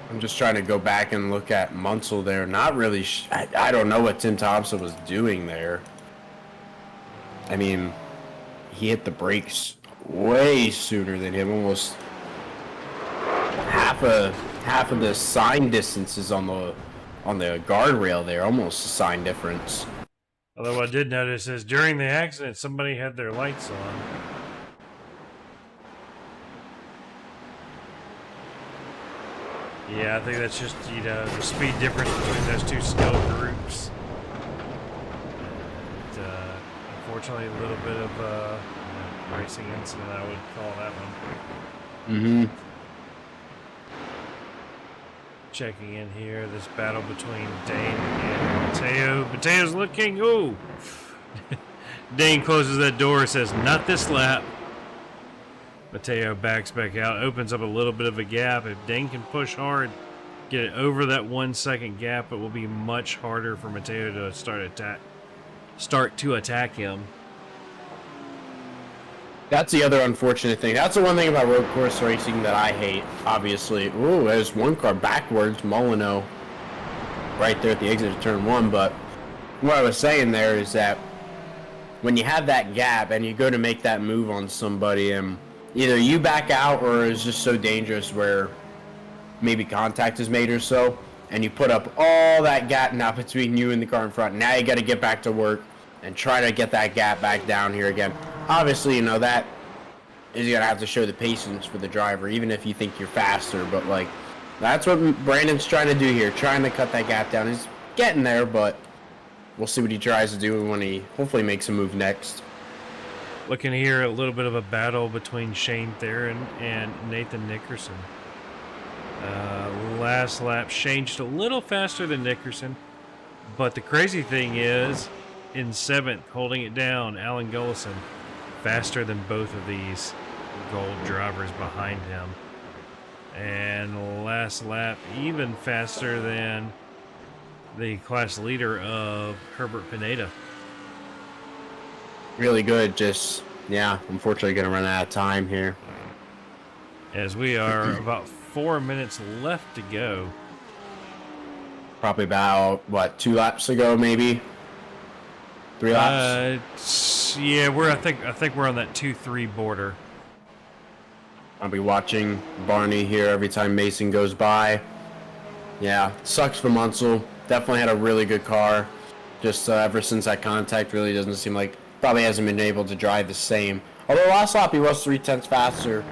I'm just trying to go back and look at Munsell there. Not really. I don't know what Tim Thompson was doing there. I mean, he hit the brakes way sooner than him. Almost half of the sign distances on the guardrail there. Almost a sign difference. Although I did notice is during the accident, somebody had their lights on. Yeah, I think that's just, you know, the speed difference between those two skill groups. But, unfortunately, a little bit of racing incident, I would call that one. Mm-hmm. Checking in here, this battle between Dane and Mateo. Mateo's looking, ooh! Dane closes that door, says, not this lap. Mateo backs back out, opens up a little bit of a gap. If Dane can push hard, get it over that 1 second gap, it will be much harder for Mateo to start to attack him. That's the other unfortunate thing. That's the one thing about road course racing that I hate, obviously. Ooh, there's one car backwards, Molyneux, right there at the exit of turn 1. But what I was saying there is that when you have that gap and you go to make that move on somebody and either you back out or it's just so dangerous where maybe contact is made or so, and you put up all that gap now between you and the car in front. Now you got to get back to work and try to get that gap back down here again. Obviously, you know, that is going to have to show the patience for the driver, even if you think you're faster. But, like, that's what Brandon's trying to do here, trying to cut that gap down. He's getting there, but we'll see what he tries to do when he hopefully makes a move next. Looking here, a little bit of a battle between Shane Theron and Nathan Nickerson. Last lap, Shane just a little faster than Nickerson. But the crazy thing is, in 7th, holding it down, Alan Gullison, faster than both of these gold drivers behind him. And last lap, even faster than the class leader of Herbert Pineda. Really good, just, yeah, unfortunately going to run out of time here. As we are about 4 minutes left to go. Probably about, what, 2 laps ago, maybe? 3 laps? Yeah, I think we're on that 2-3 border. I'll be watching Barney here every time Mason goes by. Yeah, sucks for Munsell. Definitely had a really good car. Just ever since that contact, really doesn't seem like, probably hasn't been able to drive the same. Although last lap he was 0.3 faster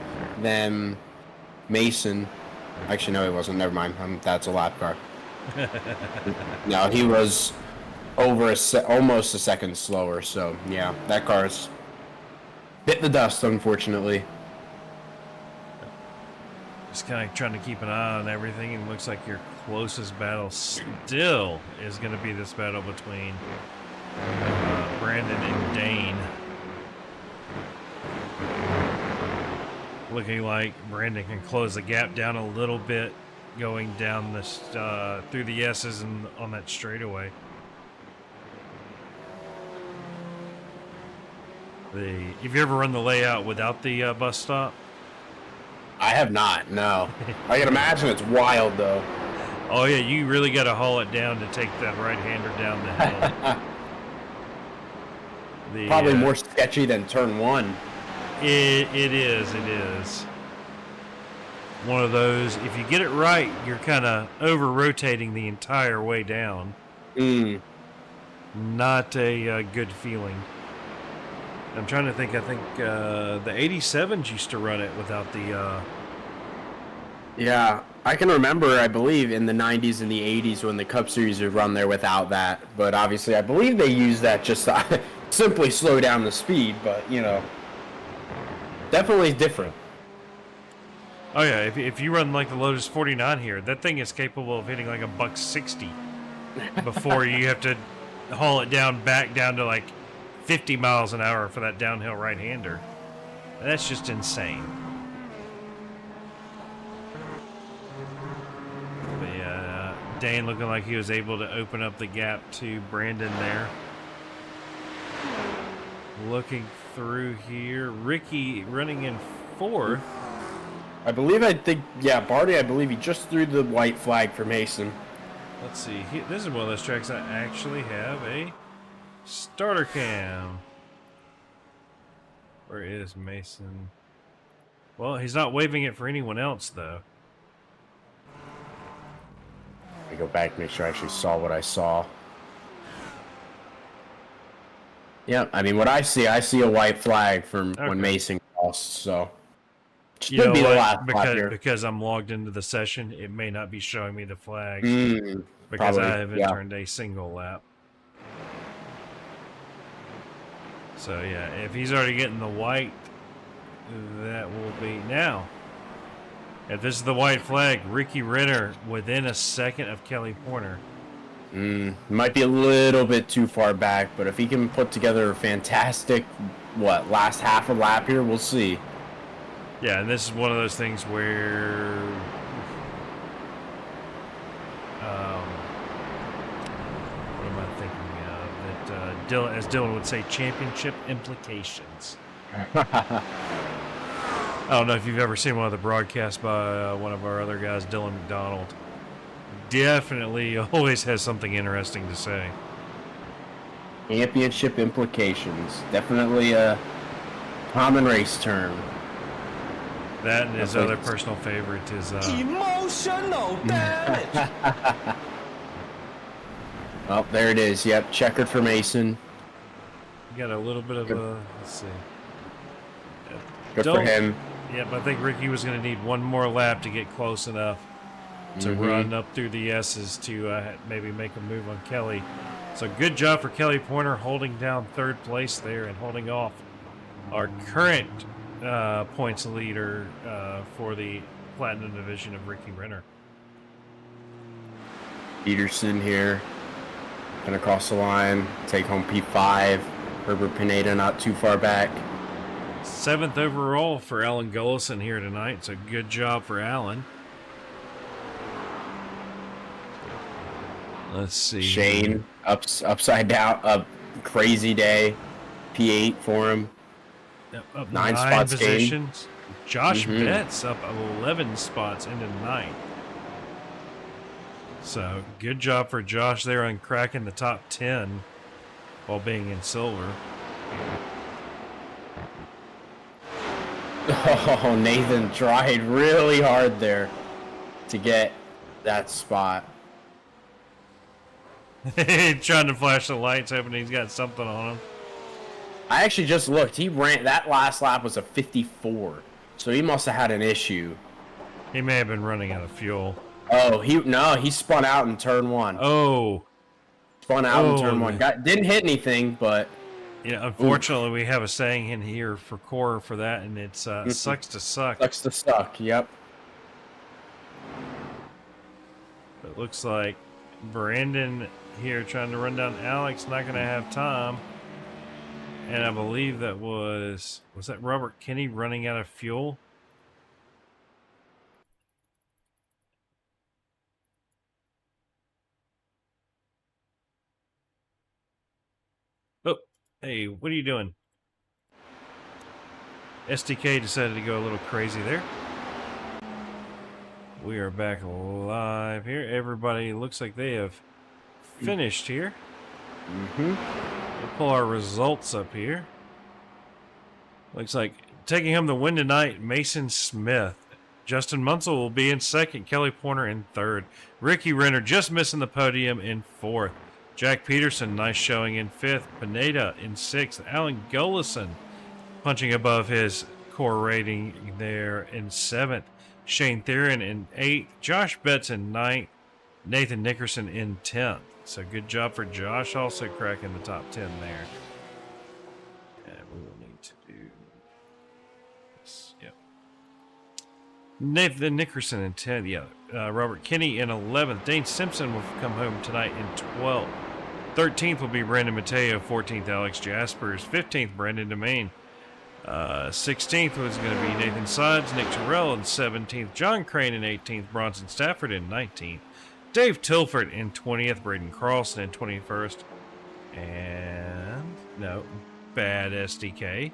than Mason. Actually, no, he wasn't. Never mind. That's a lap car. No, he was over almost a second slower. So yeah, that car's bit the dust, unfortunately. Just kind of trying to keep an eye on everything, and it looks like your closest battle still is going to be this battle between Brandon and Dane. Looking like Brandon can close the gap down a little bit going down this through the S's and on that straightaway. Have you ever run the layout without the bus stop? I have not, no. I can imagine it's wild, though. Oh, yeah, you really got to haul it down to take that right-hander down the hill. Probably more sketchy than turn 1. It is. One of those, if you get it right, you're kind of over-rotating the entire way down. Not a good feeling. I'm trying to think. I think the 87s used to run it without the... Yeah, I can remember, I believe, in the 90s and the 80s when the Cup Series would run there without that. But obviously, I believe they used that just to simply slow down the speed. But, you know, definitely different. Oh, yeah, if you run like the Lotus 49 here, that thing is capable of hitting like $160 before you have to haul it down back down to like 50 miles an hour for that downhill right-hander. That's just insane. But yeah, Dane looking like he was able to open up the gap to Brandon there. Looking through here, Ricky running in fourth. I think, yeah, Barty, I believe he just threw the white flag for Mason. Let's see, this is one of those tracks that actually have a starter cam. Where is Mason? Well, he's not waving it for anyone else, though. Let me go back, make sure I actually saw what I saw. Yeah, I mean, what I see a white flag from when Mason crossed, so. You know what? Because I'm logged into the session, it may not be showing me the flags because I haven't turned a single lap. So yeah, if he's already getting the white, that will be now. If this is the white flag, Ricky Renner within a second of Kelly Porter. Might be a little bit too far back, but if he can put together a fantastic, last half a lap here, we'll see. Yeah, and this is one of those things where what am I thinking of? That Dylan, as Dylan would say, championship implications. I don't know if you've ever seen one of the broadcasts by one of our other guys, Dylan McDonald. Definitely always has something interesting to say. Championship implications. Definitely a common race term. That and his other personal favorite is emotional damage. Oh, there it is. Yep, checkered for Mason. You got a little bit of a, let's see. Good for him. Yep, I think Ricky was going to need one more lap to get close enough to run up through the S's to maybe make a move on Kelly. So good job for Kelly Pointer holding down third place there and holding off our current points leader for the Platinum Division of Ricky Renner. Peterson here. Gonna cross the line, take home P5. Herbert Pineda not too far back. 7th overall for Alan Gullison here tonight, so good job for Alan. Let's see. Shane, upside down, a crazy day. P8 for him. Yep, up 9 9 spots positions. Gained. Josh Betts up 11 spots into 9th. So good job for Josh there on cracking the top 10 while being in silver. Oh, Nathan tried really hard there to get that spot. Trying to flash the lights, hoping he's got something on him. I actually just looked. He ran, that last lap was a 54. So he must have had an issue. He may have been running out of fuel. Oh, he spun out in turn 1. Oh. Spun out in turn 1. Didn't hit anything, but... Yeah, unfortunately, we have a saying in here for core for that, and it's sucks to suck. Sucks to suck, yep. It looks like Brandon here trying to run down Alex, not going to have time. And I believe that was that Robert Kinney running out of fuel? Oh, hey, what are you doing? SDK decided to go a little crazy there. We are back live here. Everybody looks like they have finished here. We'll pull our results up here. Looks like taking home the win tonight, Mason Smith. Justin Munsell will be in second. Kelly Porter in third. Ricky Renner just missing the podium in fourth. Jack Peterson, nice showing in fifth. Pineda in sixth. Alan Gullison punching above his core rating there in seventh. Shane Theron in eighth. Josh Betts in ninth. Nathan Nickerson in 10th. So good job for Josh, also cracking the top 10 there. And we will need to do this. Yep. Nathan Nickerson in 10th. Yeah. Robert Kinney in 11th. Dane Simpson will come home tonight in 12th. 13th will be Brandon Mateo. 14th, Alex Jaspers. 15th, Brandon Domain. 16th was going to be Nathan Sides, Nick Terrell in 17th, John Crane in 18th, Bronson Stafford in 19th, Dave Tilford in 20th, Braden Carlson in 21st, and no, bad SDK.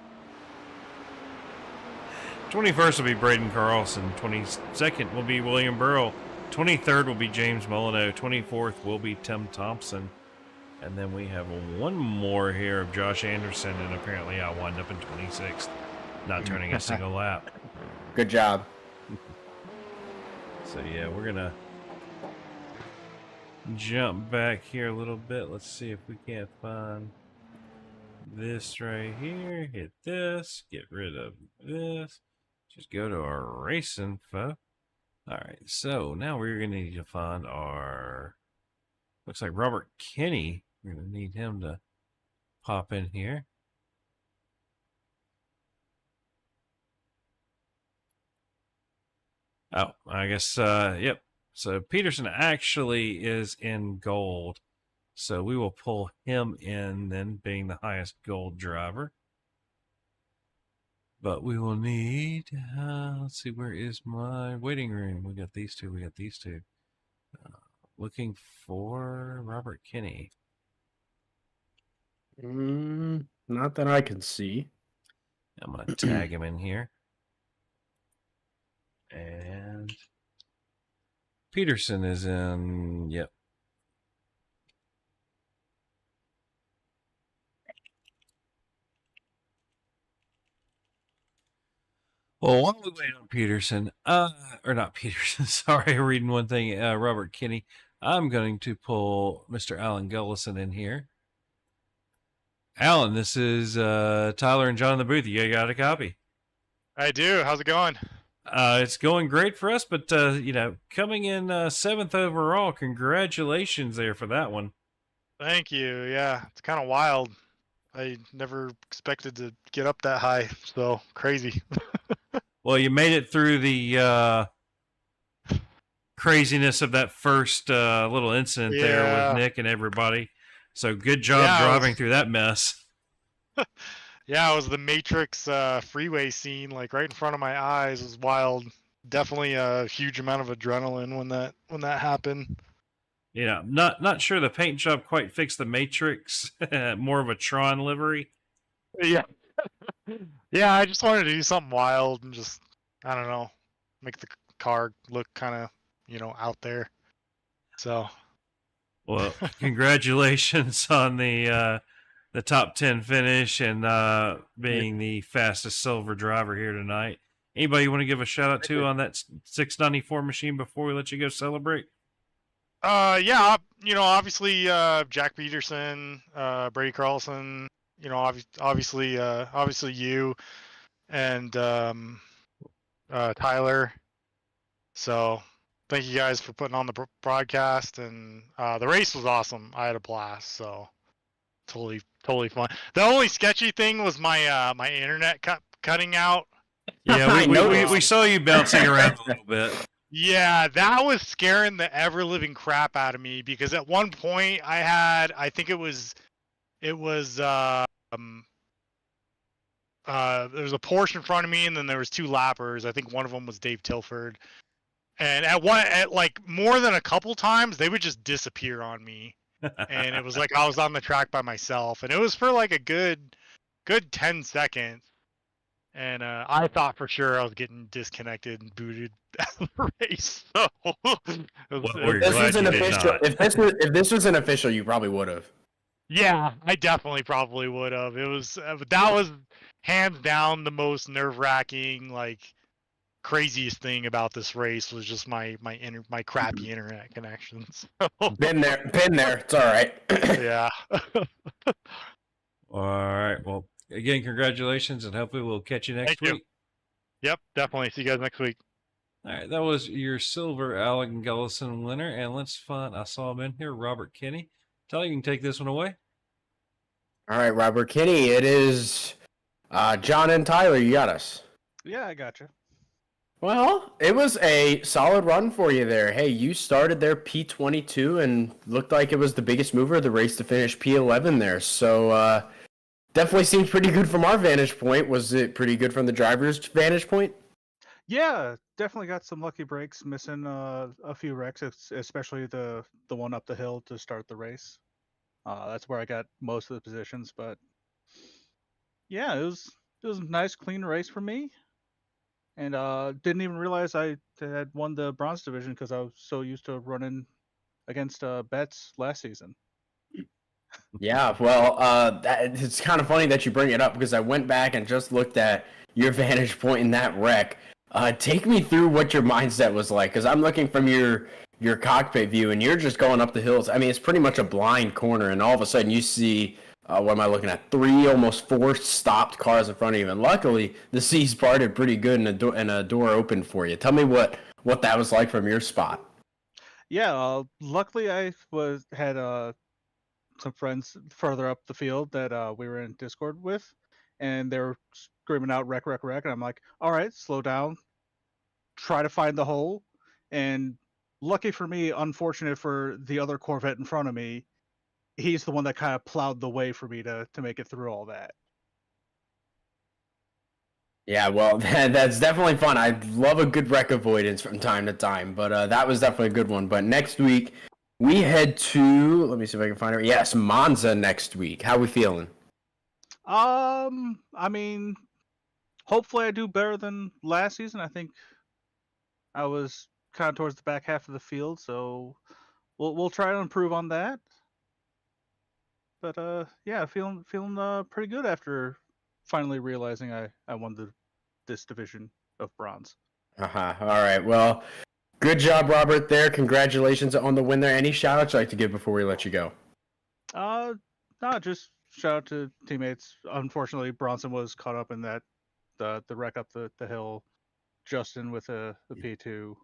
21st will be Braden Carlson, 22nd will be William Burrell, 23rd will be James Molyneux, 24th will be Tim Thompson, and then we have one more here of Josh Anderson, and apparently I'll wind up in 26th, not turning a single lap. Good job. So yeah, we're gonna jump back here a little bit. Let's see if we can't find this right here. Hit this, get rid of this. Just go to our race info. Alright, so now we're gonna need to find our, looks like Robert Kinney. We're gonna need him to pop in here. Oh, I guess, yep. So Peterson actually is in gold. So we will pull him in then, being the highest gold driver. But we will need, let's see, where is my waiting room? We got these two, looking for Robert Kinney. Not that I can see. I'm going to tag him in here. And Peterson is in, yep. Well, while we wait on Peterson, or not Peterson, sorry, reading one thing, Robert Kinney, I'm going to pull Mr. Alan Gullison in here. Alan, this is Tyler and John in the booth. You got a copy? I do. How's it going? It's going great for us, but, you know, coming in 7th overall, congratulations there for that one. Thank you. Yeah, it's kind of wild. I never expected to get up that high, so crazy. Well, you made it through the craziness of that first little incident there with Nick and everybody. So good job driving through that mess. Yeah, it was the Matrix freeway scene, like right in front of my eyes. It was wild. Definitely a huge amount of adrenaline when that happened. Yeah, not sure the paint job quite fixed the Matrix. More of a Tron livery. Yeah. Yeah, I just wanted to do something wild and just, I don't know, make the car look kind of, you know, out there. So. Well, congratulations on the top 10 finish and being the fastest silver driver here tonight. Anybody you want to give a shout out to on that 694 machine before we let you go celebrate? Yeah, you know, obviously Jack Peterson, Brady Carlson, you know, obviously you and Tyler. So thank you guys for putting on the broadcast, and the race was awesome. I had a blast, so totally fun. The only sketchy thing was my my internet cutting out. Yeah, we saw you bouncing around a little bit. Yeah, that was scaring the ever living crap out of me, because at one point I think it was there was a Porsche in front of me, and then there was two lappers. I think one of them was Dave Tilford. And at like more than a couple times, they would just disappear on me. And it was like I was on the track by myself, and it was for like a good 10 seconds. And I thought for sure I was getting disconnected and booted out of the race. So if this was an official, you probably would have. Yeah, I definitely probably would have. It was that was hands down the most nerve-wracking, like craziest thing about this race was just my crappy internet connections. So. Been there. It's all right. Yeah. All right. Well, again, congratulations, and hopefully we'll catch you next week. Yep, definitely. See you guys next week. All right, that was your silver Alec Gullison winner, and let's find, I saw him in here, Robert Kinney. Tyler, you can take this one away. All right, Robert Kinney, it is John and Tyler, you got us. Yeah, I gotcha. Well, it was a solid run for you there. Hey, you started there P22 and looked like it was the biggest mover of the race to finish P11 there. So definitely seems pretty good from our vantage point. Was it pretty good from the driver's vantage point? Yeah, definitely got some lucky breaks, missing a few wrecks, especially the one up the hill to start the race. That's where I got most of the positions, but yeah, it was a nice clean race for me, and didn't even realize I had won the bronze division because I was so used to running against Betts last season. Yeah, well, it's kind of funny that you bring it up because I went back and just looked at your vantage point in that wreck. Take me through what your mindset was like, because I'm looking from your cockpit view, and you're just going up the hills. I mean, it's pretty much a blind corner, and all of a sudden you see, what am I looking at? 3, almost 4 stopped cars in front of you, and luckily the seas parted pretty good and a door opened for you. Tell me what that was like from your spot. Yeah, luckily I had some friends further up the field that we were in Discord with, and they were screaming out wreck, wreck, wreck, and I'm like, all right, slow down, try to find the hole, and lucky for me, unfortunate for the other Corvette in front of me, he's the one that kind of plowed the way for me to make it through all that. Yeah, well, that's definitely fun. I love a good wreck avoidance from time to time, but that was definitely a good one. But next week, we head to, let me see if I can find it. Yes, Monza next week. How we feeling? I mean, hopefully I do better than last season. I think I was kind of towards the back half of the field, so we'll try to improve on that. But yeah, feeling pretty good after finally realizing I won this division of bronze. Uh-huh. All right. Well, good job, Robert, there. Congratulations on the win there. Any shout-outs you'd like to give before we let you go? No, just shout out to teammates. Unfortunately, Bronson was caught up in that the wreck up the hill. Justin with the P2.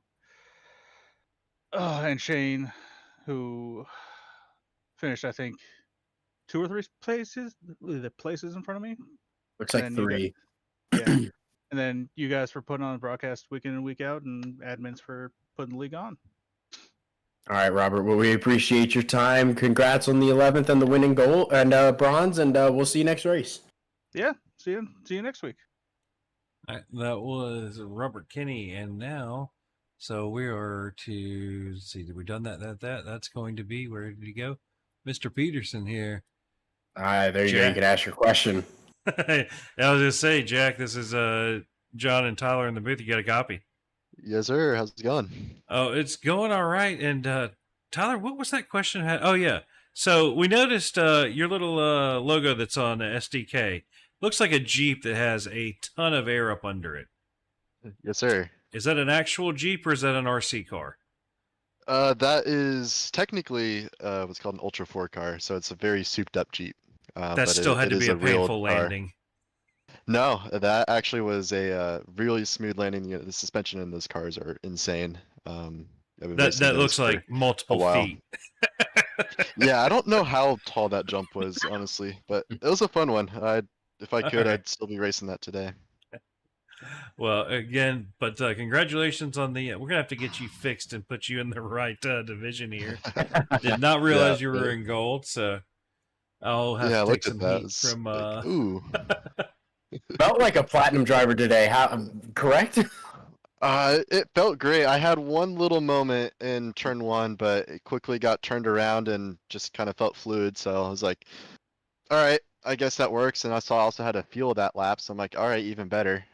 And Shane, who finished, I think, 2 or 3 places, the places in front of me. Looks And like then 3. Yeah. And then you guys for putting on the broadcast week in and week out, and admins for putting the league on. All right, Robert. Well, we appreciate your time. Congrats on the 11th and the winning goal and bronze, and we'll see you next race. Yeah. See you next week. All right, that was Robert Kinney, and now, so we are to see. Did we done that? That's going to be, where did he go? Mr. Peterson here. All right, there you go. Jack. You can ask your question. I was gonna say, Jack, this is John and Tyler in the booth. You got a copy? Yes, sir. How's it going? Oh, it's going all right. And Tyler, what was that question? Oh yeah. So we noticed your little logo that's on the SDK. Looks like a Jeep that has a ton of air up under it. Yes, sir. Is that an actual Jeep or is that an RC car? That is technically what's called an Ultra 4 car, so it's a very souped up Jeep. That but still had to is be a real painful car. landing. No, that actually was a really smooth landing. The suspension in those cars are insane. I've been racing That those looks for like multiple while. feet. Yeah, I don't know how tall that jump was, honestly, but it was a fun one. If I could, Alright. I'd still be racing that today. Well, again, but congratulations on the. We're gonna have to get you fixed and put you in the right division here. Did not realize you were in gold, so I'll have Yeah, I to take looked some at that. heat It's from. like, ooh. Felt like a platinum driver today. How correct? It felt great. I had one little moment in turn 1, but it quickly got turned around and just kind of felt fluid. So I was like, all right, I guess that works. And I saw I also had a fuel that lap. So I'm like, all right, even better.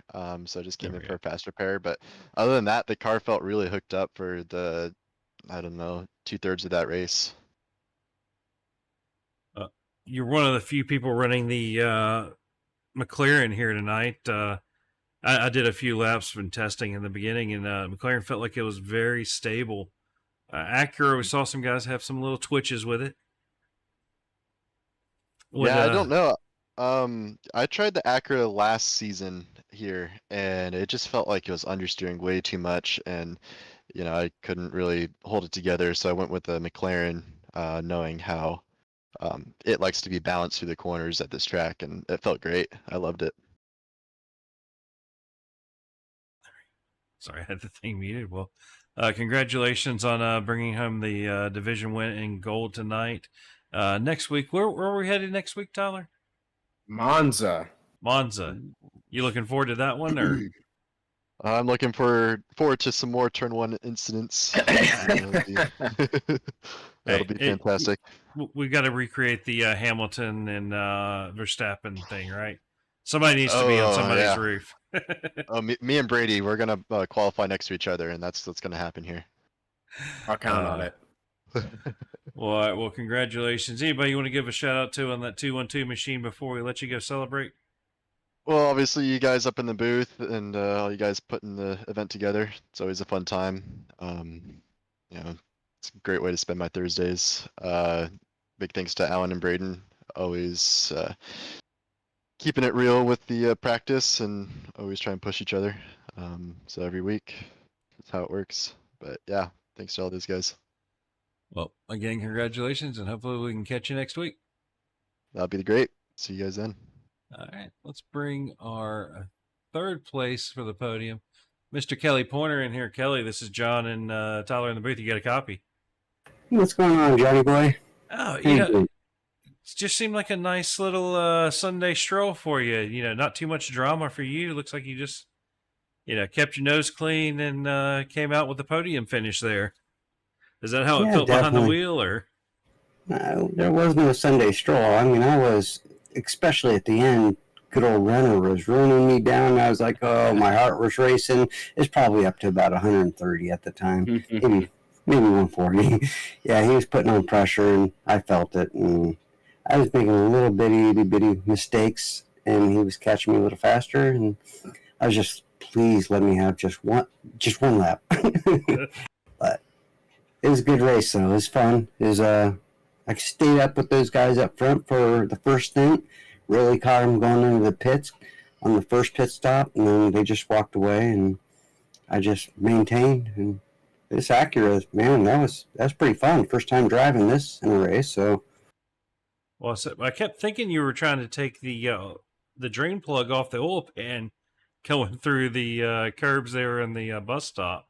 So I just came There in we for a fast repair. But other than that, the car felt really hooked up for the, I don't know, 2/3 of that race. You're one of the few people running the McLaren here tonight. I did a few laps from testing in the beginning, and McLaren felt like it was very stable. Acura, we saw some guys have some little twitches with it. Yeah, I don't know. I tried the Acura last season here, and it just felt like it was understeering way too much, and I couldn't really hold it together. So I went with the McLaren, knowing how it likes to be balanced through the corners at this track, and it felt great. I loved it. Sorry, I had the thing muted. Well, congratulations on bringing home the division win in gold tonight. Next week, where are we headed next week, Tyler? Monza. Monza. You looking forward to that one, or? I'm looking forward to some more turn one incidents. That'll be fantastic. We got to recreate the Hamilton and Verstappen thing, right? Somebody needs to be on somebody's roof. Me and Brady, we're gonna qualify next to each other, and that's what's gonna happen here. I'll count on it. Well, all right, well, congratulations. Anybody you want to give a shout out to on that 212 machine before we let you go celebrate? Well, obviously, you guys up in the booth and all you guys putting the event together. It's always a fun time. It's a great way to spend my Thursdays. Big thanks to Alan and Braden, always keeping it real with the practice and always try and push each other. So every week, that's how it works. But yeah, thanks to all those guys. Well, again, congratulations, and hopefully we can catch you next week. That'll be great. See you guys then. All right, let's bring our third place for the podium, Mr. Kelly Pointer in here. Kelly, this is John and Tyler in the booth. You got a copy. What's going on, Johnny boy? Oh, it just seemed like a nice little Sunday stroll for you. Not too much drama for you. Looks like you just, kept your nose clean and came out with the podium finish there. Is that how it felt behind the wheel, or? No, there was no Sunday stroll. I mean, I was, especially at the end, good old Renner was running me down. I was like, oh, my heart was racing. It's probably up to about 130 at the time, maybe 140. Yeah, he was putting on pressure, and I felt it. And I was making a little bitty mistakes, and he was catching me a little faster. And I was just, please let me have just one lap. But it was a good race, though. It was fun. I stayed up with those guys up front for the first stint. Really caught them going into the pits on the first pit stop, and then they just walked away, and I just maintained. And this Acura, man, that's pretty fun. First time driving this in a race, so. Well, I kept thinking you were trying to take the drain plug off the oil pan going through the curbs there in the bus stop.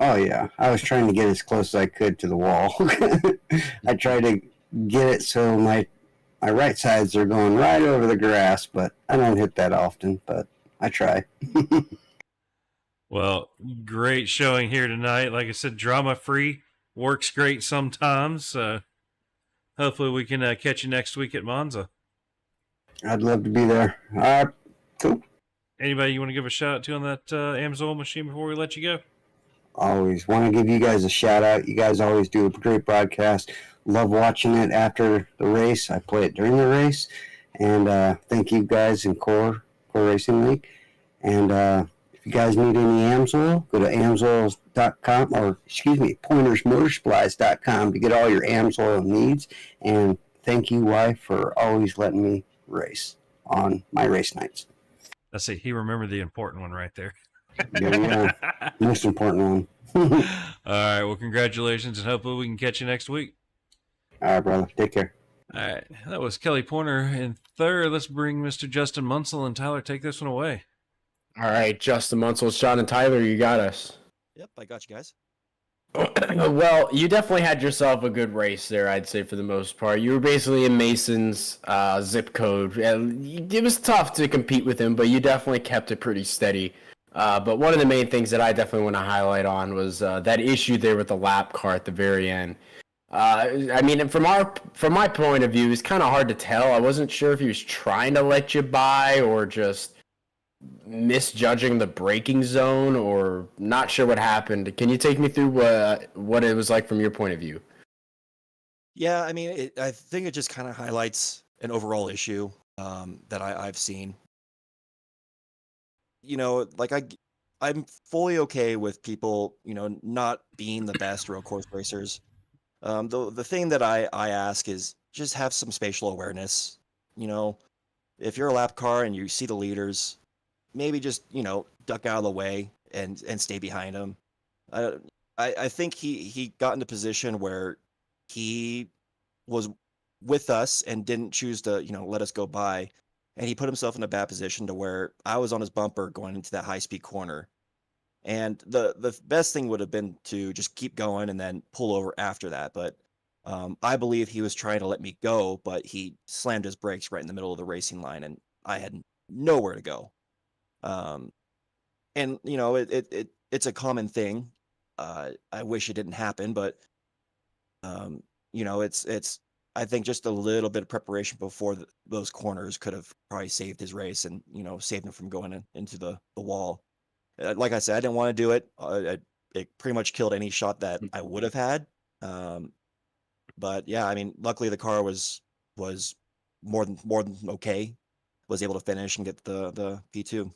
Oh, yeah. I was trying to get as close as I could to the wall. I tried to get it so my right sides are going right over the grass, but I don't hit that often, but I try. Well, great showing here tonight. Like I said, drama-free. Works great sometimes. Hopefully we can catch you next week at Monza. I'd love to be there. Cool. Anybody you want to give a shout-out to on that Amsoil machine before we let you go? Always want to give you guys a shout out. You guys always do a great broadcast. Love watching it after the race. I play it during the race. And thank you guys in Core Racing League. And if you guys need any Amsoil, go to amsoils.com pointersmotorsupplies.com to get all your Amsoil needs. And thank you, wife, for always letting me race on my race nights. Let's see. He remembered the important one right there. Yeah. Most important one. All right. Well, congratulations, and hopefully we can catch you next week. All right, brother. Take care. All right. That was Kelly Pointer in third. Let's bring Mr. Justin Munsell and Tyler. Take this one away. All right, Justin Munsell, John and Tyler, you got us. Yep, I got you guys. Well, you definitely had yourself a good race there, I'd say, for the most part. You were basically in Mason's zip code. It was tough to compete with him, but you definitely kept it pretty steady. But one of the main things that I definitely want to highlight on was that issue there with the lap car at the very end. I mean, from my point of view, it's kind of hard to tell. I wasn't sure if he was trying to let you by or just misjudging the braking zone, or not sure what happened. Can you take me through what it was like from your point of view? Yeah, I mean, I think it just kind of highlights an overall issue that I've seen. Like I'm fully okay with people, not being the best road course racers. The thing that I ask is just have some spatial awareness. If you're a lap car and you see the leaders, maybe just, duck out of the way and stay behind them. I think he got in a position where he was with us and didn't choose to, let us go by. And he put himself in a bad position to where I was on his bumper going into that high-speed corner. And the best thing would have been to just keep going and then pull over after that. But I believe he was trying to let me go, but he slammed his brakes right in the middle of the racing line, and I had nowhere to go. And you know, it's a common thing. I wish it didn't happen, but you know, it's I think just a little bit of preparation before those corners could have probably saved his race and, you know, saved him from going into the wall. Like I said, I didn't want to do it. It pretty much killed any shot that I would have had. But yeah, I mean, luckily the car was more than okay. Was able to finish and get the P2.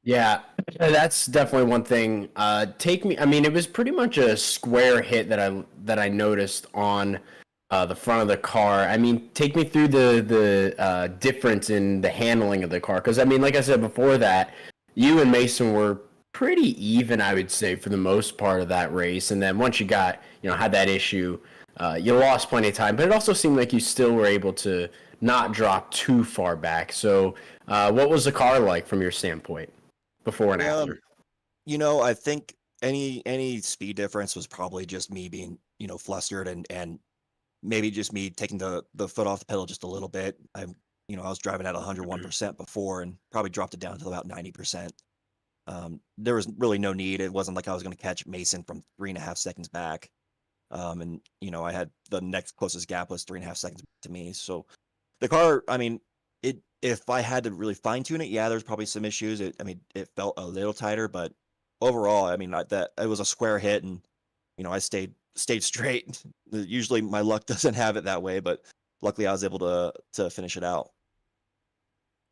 Yeah, that's definitely one thing. I mean, it was pretty much a square hit that I noticed on the front of the car. I mean, take me through the difference in the handling of the car, because I mean, like I said before that, you and Mason were pretty even, I would say, for the most part of that race. And then once you got, had that issue, you lost plenty of time. But it also seemed like you still were able to not drop too far back. So, what was the car like from your standpoint? Before and after. You know, I think any speed difference was probably just me being, flustered and maybe just me taking the foot off the pedal just a little bit. I was driving at 101% before and probably dropped it down to about 90%. There was really no need. It wasn't like I was going to catch Mason from 3.5 seconds back. And I had the next closest gap was 3.5 seconds to me. So the car, I mean, if I had to really fine tune it, yeah, there's probably some issues. It felt a little tighter, but overall, I mean, that it was a square hit, and I stayed straight. Usually, my luck doesn't have it that way, but luckily, I was able to finish it out.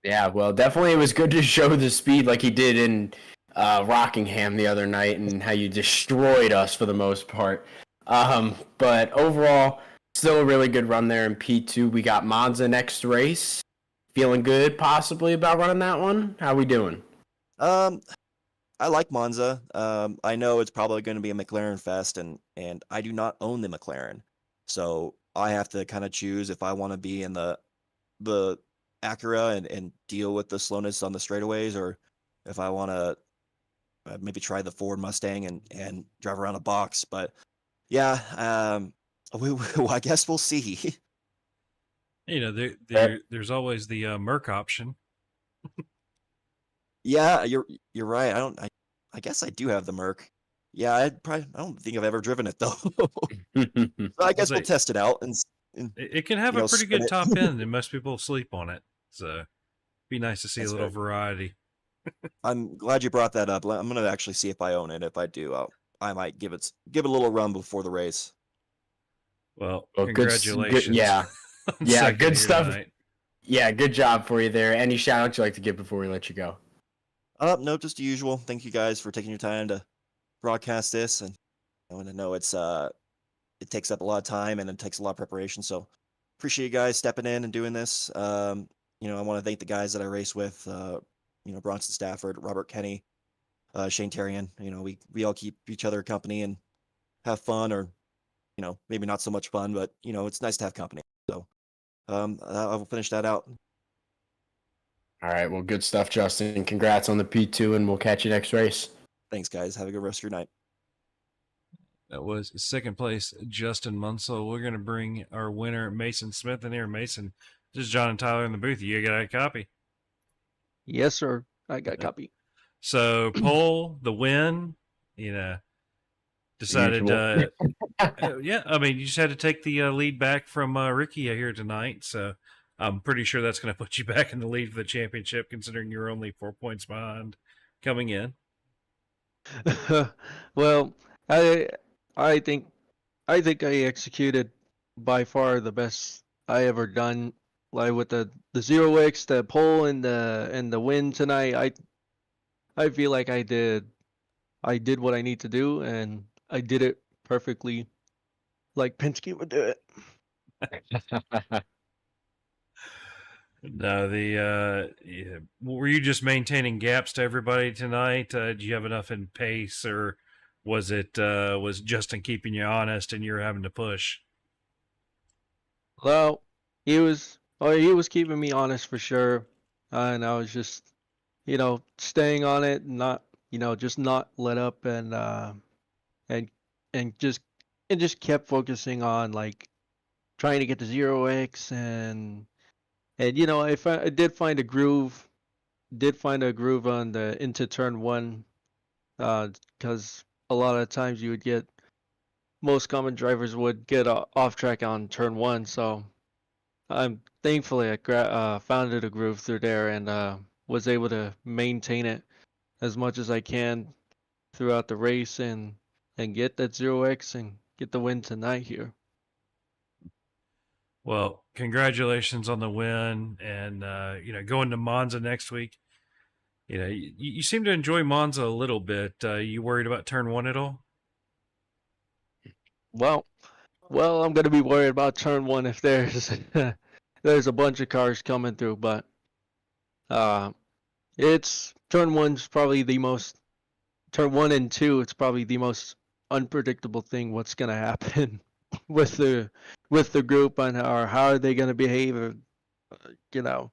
Yeah, well, definitely, it was good to show the speed like he did in Rockingham the other night, and how you destroyed us for the most part. But overall, still a really good run there in P2. We got Monza next race. Feeling good, possibly, about running that one? How we doing? I like Monza. I know it's probably going to be a McLaren fest, and I do not own the McLaren, so I have to kind of choose if I want to be in the Acura and deal with the slowness on the straightaways, or if I want to maybe try the Ford Mustang and drive around a box. But yeah, I guess we'll see. There's always the Merc option. Yeah, you're right. I guess I do have the Merc. Yeah, I don't think I've ever driven it though. So I guess we'll test it out and it can have a pretty good top end, and most people sleep on it. So be nice to see a little variety. I'm glad you brought that up. I'm gonna actually see if I own it. If I do, I might give it a little run before the race. Well, congratulations. Good, yeah. Yeah, good stuff. Tonight. Yeah, good job for you there. Any shout outs you'd like to give before we let you go? No, just the usual. Thank you guys for taking your time to broadcast this, and I want to know it takes up a lot of time and it takes a lot of preparation. So appreciate you guys stepping in and doing this. I want to thank the guys that I race with. Bronson Stafford, Robert Kenny, Shane Terrian. We all keep each other company and have fun, or maybe not so much fun, but it's nice to have company. So I will finish that out. All right, well, good stuff, Justin. Congrats on the P2, and we'll catch you next race. Thanks, guys. Have a good rest of your night. That was second place, Justin Munsell. We're going to bring our winner, Mason Smith, in here. Mason, this is John and Tyler in the booth. You got a copy? Yes, sir. I got a copy. So, Pole, the win, decided, yeah, I mean, you just had to take the lead back from Ricky here tonight. So, I'm pretty sure that's going to put you back in the lead for the championship, considering you're only 4 points behind coming in. Well, I think I executed by far the best I ever done. Like with the 0x, the pole, and the win tonight. I feel like I did what I need to do, and I did it perfectly, like Penske would do it. No, were you just maintaining gaps to everybody tonight? Did you have enough in pace, or was Justin keeping you honest and you're having to push? Well, he was keeping me honest for sure, and I was just, staying on it, not just not let up and and just kept focusing on like trying to get the 0x and I did find a groove, on the into turn one, because a lot of times you would get most common drivers would get off track on turn one. So I'm thankfully I found a groove through there and was able to maintain it as much as I can throughout the race and get that 0x and get the win tonight here. Well, congratulations on the win, and going to Monza next week. You seem to enjoy Monza a little bit. You worried about turn one at all? Well, I'm gonna be worried about turn one if there's there's a bunch of cars coming through, but it's turn one's probably the most turn one and two. It's probably the most unpredictable thing. What's gonna happen with the group and how are they gonna behave? You know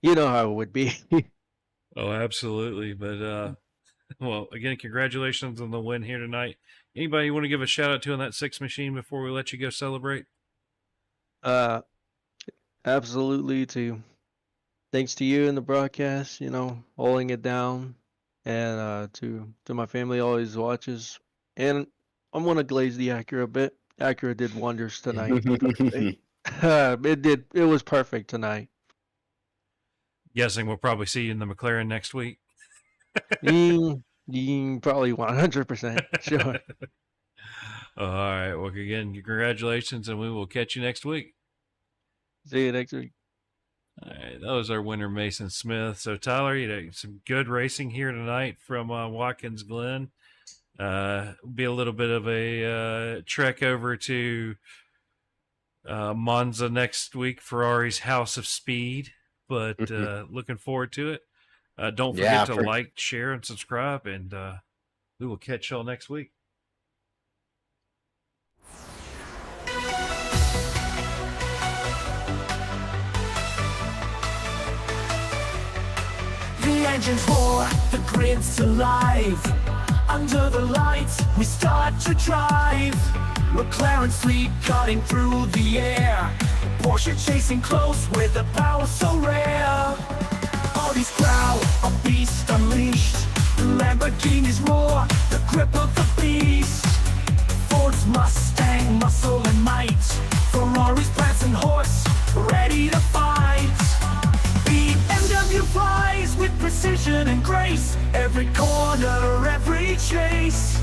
how it would be. Oh, absolutely. But well, again, congratulations on the win here tonight. Anybody you want to give a shout out to on that 6 machine before we let you go celebrate? Absolutely. Thanks to you and the broadcast, holding it down, and to my family always watches. And I'm gonna glaze the Acura a bit. Acura did wonders tonight. It was perfect tonight. Guessing we'll probably see you in the McLaren next week. Probably 100% sure. All right. Well, again, congratulations, and we will catch you next week. See you next week. All right, that was our winner, Mason Smith. So, Tyler, some good racing here tonight from Watkins Glen. Be a little bit of a trek over to Monza next week, Ferrari's House of Speed, but looking forward to it. Don't forget to like, share, and subscribe, and we will catch y'all next week. The engines roar, the grid's alive. Under the lights, we start to drive. McLaren sleep cutting through the air. Porsche chasing close with a power so rare. Audi's growl, a beast unleashed. Lamborghini's roar, the grip of the beast. Ford's Mustang, muscle and might. Ferrari's prancing horse, ready to fight. BMW flies with precision and grace. Every corner, every chase.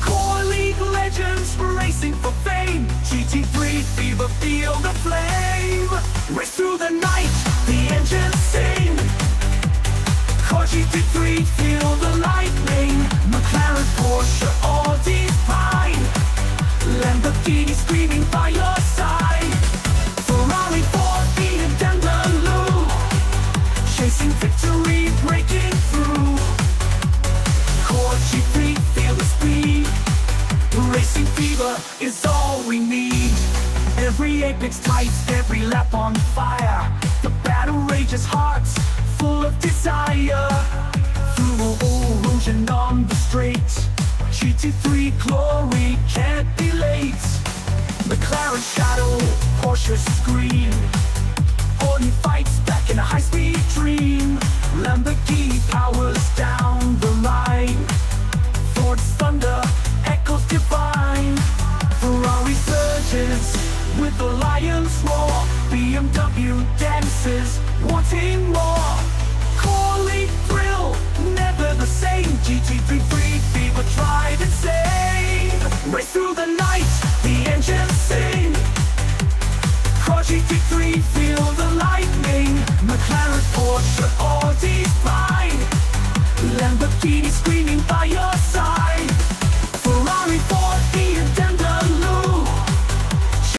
Core League legends racing for fame. GT3 fever, feel the flame. Race through the night, the engines sing. Core GT3, feel the lightning. McLaren, Porsche, Audi, fine. Lamborghini screaming by your side. Ferrari, Ford, BMW, chasing victory, breaking through. Core G3, feel the speed. Racing fever is all we need. Every apex tight, every lap on fire. The battle rages hearts, full of desire. Through Rouge and on the straight, GT3 glory can't be late. McLaren shadow, Porsche scream. Audi fights back in a high-speed dream. Lamborghini powers down the line. Ford's thunder echoes divine. Ferrari surges with the lion's roar. BMW dances, wanting more. Core League thrill, never the same. GT3 fever, drive insane. Race through the night, the engines sing. Core GT3, feel the lightning. McLaren, Porsche, Audi's fine. Lamborghini screaming by your side.